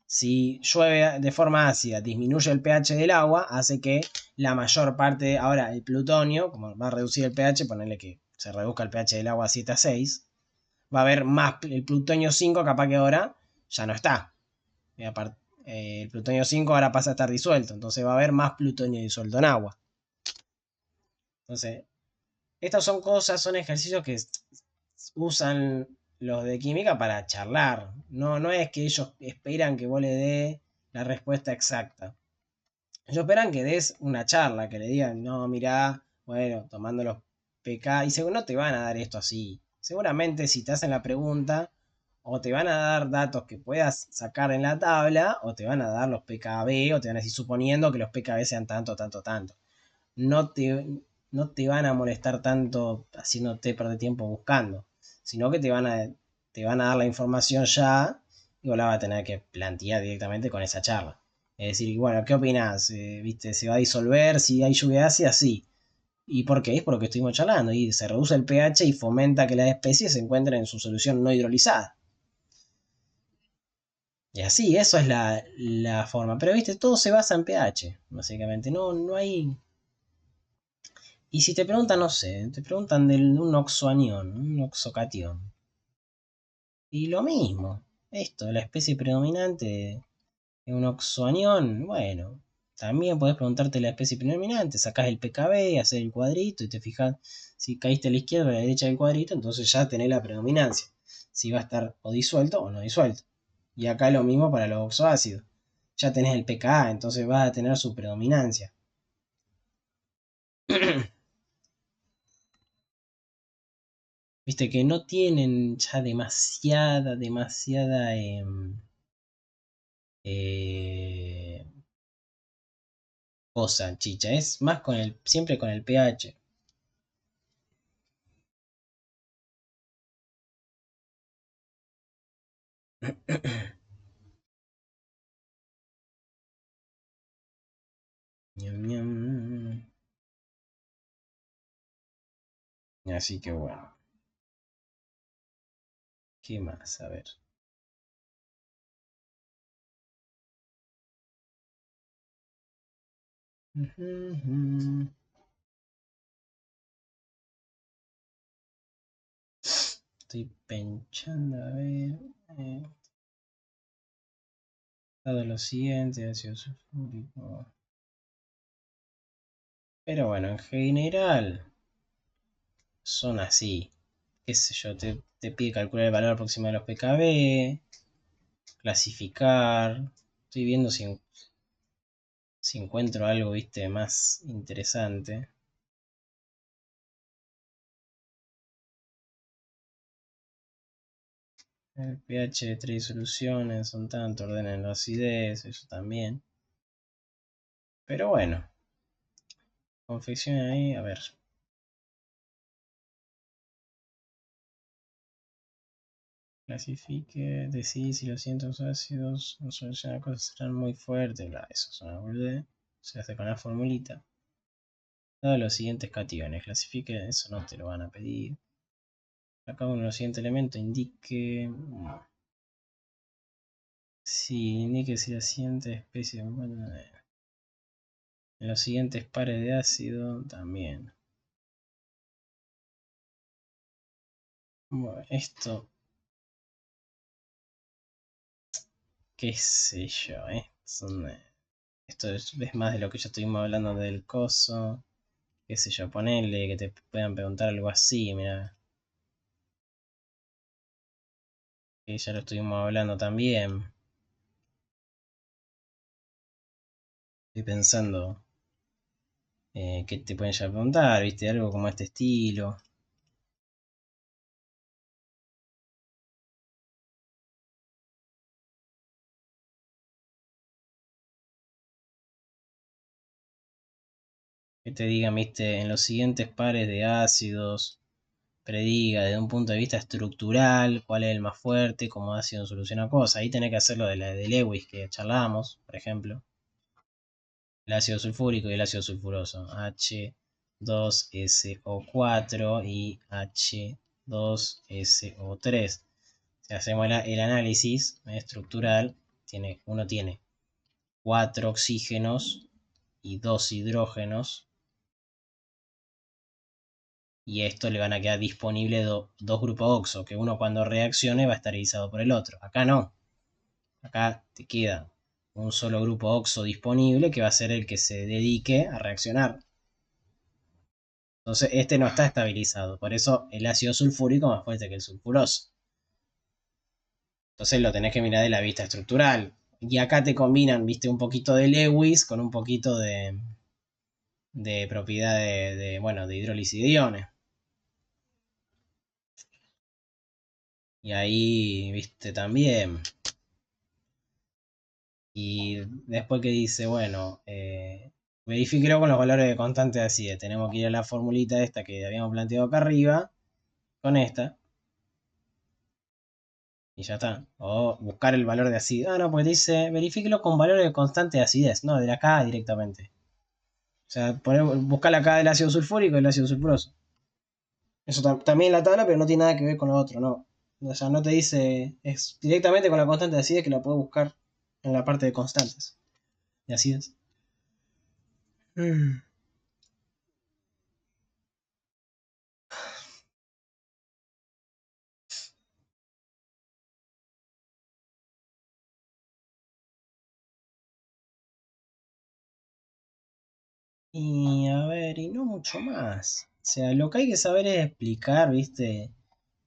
Si llueve de forma ácida, disminuye el pH del agua, hace que la mayor parte, ahora el plutonio, como va a reducir el pH, ponerle que se reduzca el pH del agua a 7 a 6, va a haber más, el plutonio 5 capaz que ahora ya no está. El plutonio 5 ahora pasa a estar disuelto, entonces va a haber más plutonio disuelto en agua. Entonces, estas son cosas, son ejercicios que usan los de química para charlar. No es que ellos esperan que vos le dé la respuesta exacta. Ellos esperan que des una charla, que le digan, no, mirá, bueno, tomando los PK, y seguro no te van a dar esto así. Seguramente si te hacen la pregunta, o te van a dar datos que puedas sacar en la tabla, o te van a dar los pKb, o te van a decir suponiendo que los pKb sean tanto, tanto, tanto. No te, no te van a molestar tanto haciéndote perder tiempo buscando, sino que te van a dar la información ya y vos la vas a tener que plantear directamente con esa charla. Es decir, bueno, ¿qué opinás? ¿Viste? ¿Se va a disolver? Si hay lluvia ácida, sí. ¿Y por qué? Es por lo que estuvimos charlando. Y se reduce el pH y fomenta que las especies se encuentren en su solución no hidrolizada. Y así, eso es la forma. Pero viste, todo se basa en pH, básicamente. No, no hay. Y si te preguntan, no sé, te preguntan de un oxoanión, un oxocatión. Y lo mismo. Esto, la especie predominante de un oxoanión, bueno. También podés preguntarte la especie predominante, sacás el pKb, haces el cuadrito y te fijas si caíste a la izquierda o a la derecha del cuadrito, entonces ya tenés la predominancia. Si va a estar o disuelto o no disuelto. Y acá lo mismo para los oxoácidos. Ya tenés el pKa, entonces vas a tener su predominancia. Viste que no tienen ya demasiada eh, cosa, chicha. Es más siempre con el pH. Ñam, ñam. Así que bueno, ¿qué más? A ver. Estoy pensando, a ver. Dado lo siguiente, ácido sulfúrico. Pero bueno, en general son así. Qué sé yo, te pide calcular el valor aproximado de los pKb, clasificar. Estoy viendo si encuentro algo, viste, más interesante. El pH de tres soluciones son tanto, ordenen la acidez, eso también. Pero bueno, confecciona ahí, a ver. Clasifique, decide si los cientos ácidos en solución a cosas serán muy fuertes. Eso es una boludez. Se hace con la formulita. Dado los siguientes cationes, clasifique, eso no te lo van a pedir. Acá uno de los siguientes elementos indique. Si indique si la siguiente especie bueno, en los siguientes pares de ácido también. Bueno, esto, qué sé yo, esto es más de lo que ya estuvimos hablando del coso. Qué sé yo, ponele que te puedan preguntar algo así, mira. Que ya lo estuvimos hablando también. Estoy pensando que te pueden ya preguntar, viste, algo como este estilo. Que te digan, viste, en los siguientes pares de ácidos, prediga desde un punto de vista estructural cuál es el más fuerte, cómo ácido soluciona cosas. Ahí tenés que hacerlo de Lewis que charlábamos, por ejemplo. El ácido sulfúrico y el ácido sulfuroso. H2SO4 y H2SO3. Si hacemos el análisis estructural, uno tiene 4 oxígenos y 2 hidrógenos. Y esto le van a quedar disponibles dos grupos oxo, que uno cuando reaccione va a estar esterilizado por el otro. Acá no. Acá te queda un solo grupo oxo disponible que va a ser el que se dedique a reaccionar. Entonces este no está estabilizado. Por eso el ácido sulfúrico es más fuerte que el sulfuroso. Entonces lo tenés que mirar de la vista estructural. Y acá te combinan, viste, un poquito de Lewis con un poquito de propiedad bueno, de hidrólisis de iones. Y ahí, viste, también. Y después que dice, bueno, verifíquelo con los valores de constante de acidez. Tenemos que ir a la formulita esta que habíamos planteado acá arriba, con esta. Y ya está. O buscar el valor de acidez. Ah, no, pues dice, verifíquelo con valores de constante de acidez. No, de acá directamente. O sea, buscar acá el ácido sulfúrico y el ácido sulfuroso. Eso también en la tabla, pero no tiene nada que ver con lo otro, no. O sea, no te dice, es directamente con la constante de acidez que la puedes buscar en la parte de constantes de acidez. Mm. Y a ver, y no mucho más. O sea, lo que hay que saber es explicar, ¿viste?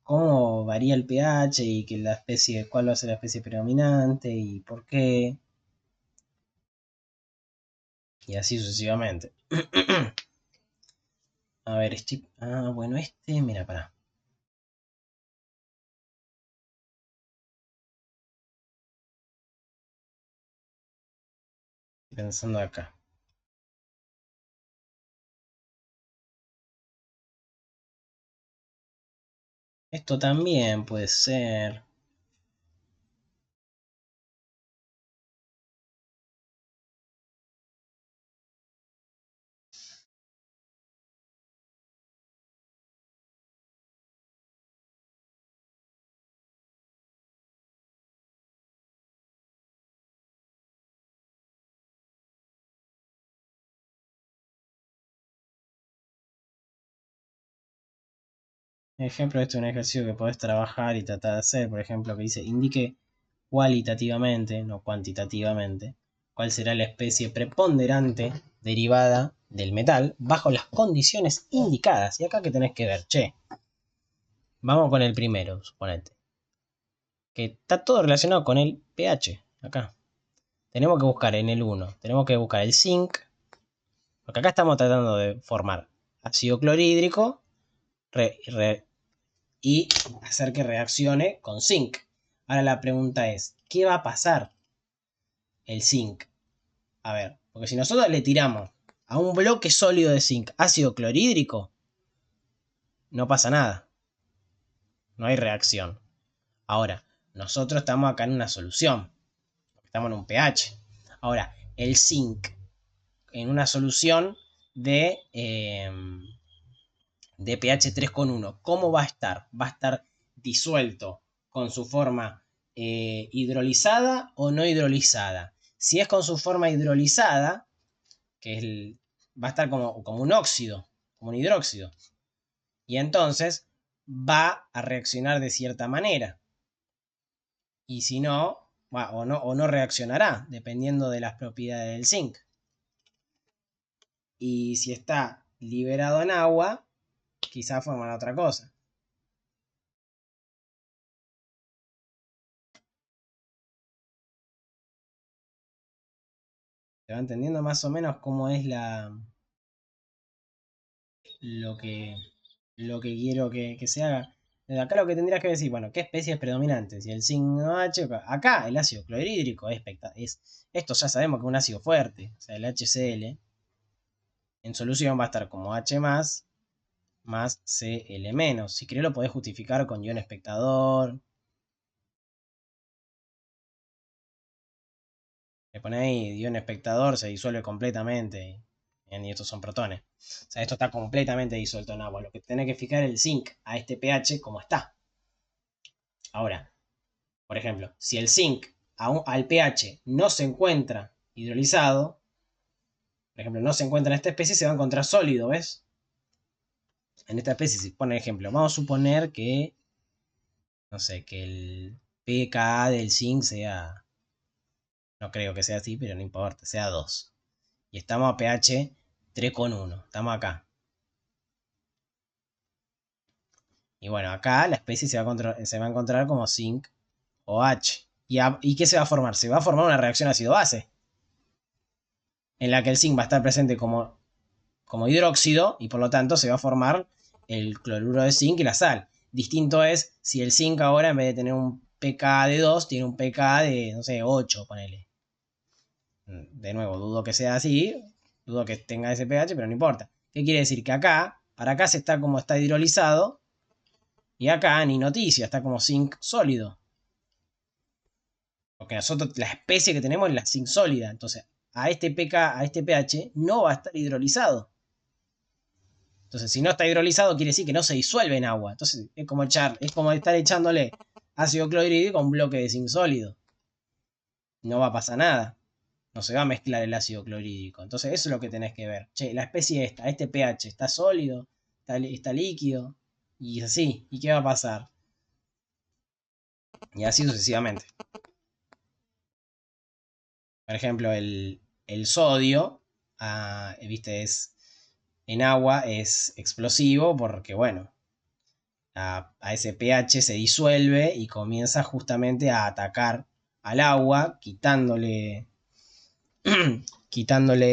Cómo varía el pH y que la especie, cuál va a ser la especie predominante y por qué. Y así sucesivamente. A ver, bueno, mira, pará. Estoy pensando acá. Esto también puede ser. Ejemplo, esto es un ejercicio que podés trabajar y tratar de hacer. Por ejemplo, que dice, indique cualitativamente, no cuantitativamente, cuál será la especie preponderante derivada del metal bajo las condiciones indicadas. Y acá que tenés que ver, che, vamos con el primero, suponete. Que está todo relacionado con el pH. Acá. Tenemos que buscar en el 1, tenemos que buscar el zinc, porque acá estamos tratando de formar ácido clorhídrico y hacer que reaccione con zinc. Ahora la pregunta es, ¿qué va a pasar el zinc? A ver, porque si nosotros le tiramos a un bloque sólido de zinc ácido clorhídrico, no pasa nada, no hay reacción. Ahora, nosotros estamos acá en una solución, estamos en un pH. Ahora, el zinc en una solución de pH 3,1, ¿cómo va a estar? ¿Va a estar disuelto con su forma hidrolizada o no hidrolizada? Si es con su forma hidrolizada, va a estar como un óxido, como un hidróxido. Y entonces va a reaccionar de cierta manera. Y si no, o no reaccionará, dependiendo de las propiedades del zinc. Y si está liberado en agua, quizá formará otra cosa. ¿Se va entendiendo más o menos cómo es lo que, lo que quiero que se haga? Acá lo que tendrías que decir, bueno, ¿qué especie es predominante? Si el signo H, acá el ácido clorhídrico esto ya sabemos que es un ácido fuerte, o sea, el HCl en solución va a estar como H más Cl menos. Si querés lo podés justificar con ion espectador. Le ponéis ahí ion espectador, se disuelve completamente. Y estos son protones. O sea, esto está completamente disuelto en agua. Lo que tenés que fijar es el zinc a este pH como está. Ahora, por ejemplo, si el zinc al pH no se encuentra hidrolizado, por ejemplo, no se encuentra en esta especie, se va a encontrar sólido, ¿ves? En esta especie, si pone ejemplo, vamos a suponer que, no sé, que el pKa del zinc sea, no creo que sea así, pero no importa, sea 2. Y estamos a pH 3,1, estamos acá. Y bueno, acá la especie se va a encontrar como zinc OH. ¿Y qué se va a formar? Se va a formar una reacción ácido-base, en la que el zinc va a estar presente como hidróxido y por lo tanto se va a formar el cloruro de zinc y la sal. Distinto es si el zinc ahora en vez de tener un pKa de 2, tiene un pKa de, no sé, 8, ponele. De nuevo, dudo que sea así, dudo que tenga ese pH, pero no importa. ¿Qué quiere decir? Que acá, para acá se está como está hidrolizado, y acá ni noticia, está como zinc sólido. Porque nosotros, la especie que tenemos es la zinc sólida. Entonces, a este pH, no va a estar hidrolizado. Entonces, si no está hidrolizado, quiere decir que no se disuelve en agua. Entonces, es como estar echándole ácido clorhídrico a un bloque de zinc sólido. No va a pasar nada. No se va a mezclar el ácido clorhídrico. Entonces, eso es lo que tenés que ver. Che, la especie este pH, ¿está sólido? ¿Está líquido? Y así. ¿Y qué va a pasar? Y así sucesivamente. Por ejemplo, el sodio, viste, en agua es explosivo porque, bueno, a ese pH se disuelve y comienza justamente a atacar al agua, quitándole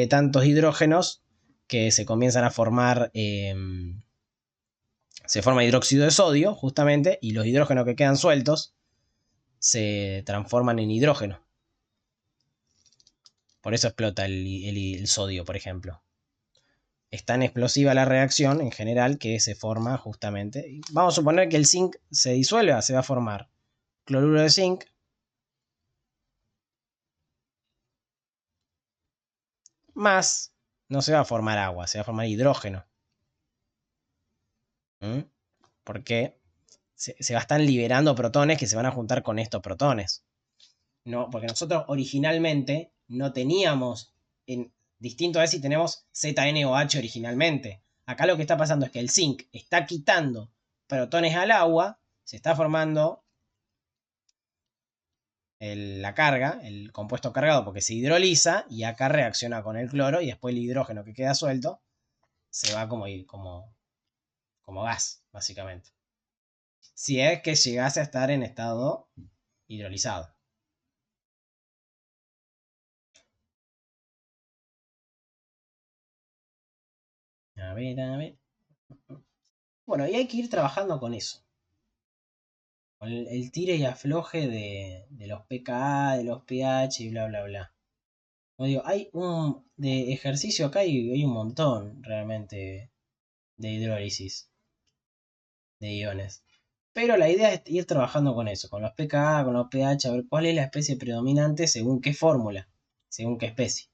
tantos hidrógenos que se comienzan a formar, se forma hidróxido de sodio justamente, y los hidrógenos que quedan sueltos se transforman en hidrógeno. Por eso explota el sodio, por ejemplo. Es tan explosiva la reacción en general que se forma justamente. Vamos a suponer que el zinc se disuelva, se va a formar cloruro de zinc más, no se va a formar agua, se va a formar hidrógeno. Porque se va a estar liberando protones que se van a juntar con estos protones. No, porque nosotros originalmente no teníamos, distinto a si tenemos ZNOH originalmente. Acá lo que está pasando es que el zinc está quitando protones al agua, se está formando la carga, el compuesto cargado, porque se hidroliza y acá reacciona con el cloro y después el hidrógeno que queda suelto se va como gas, básicamente. Si es que llegase a estar en estado hidrolizado. A ver, a ver. Bueno, y hay que ir trabajando con eso. Con el tire y afloje de los pKa, de los pH y bla, bla, bla. Como digo, de ejercicio acá hay un montón realmente de hidrólisis de iones. Pero la idea es ir trabajando con eso, con los pKa, con los pH, a ver cuál es la especie predominante según qué fórmula, según qué especie.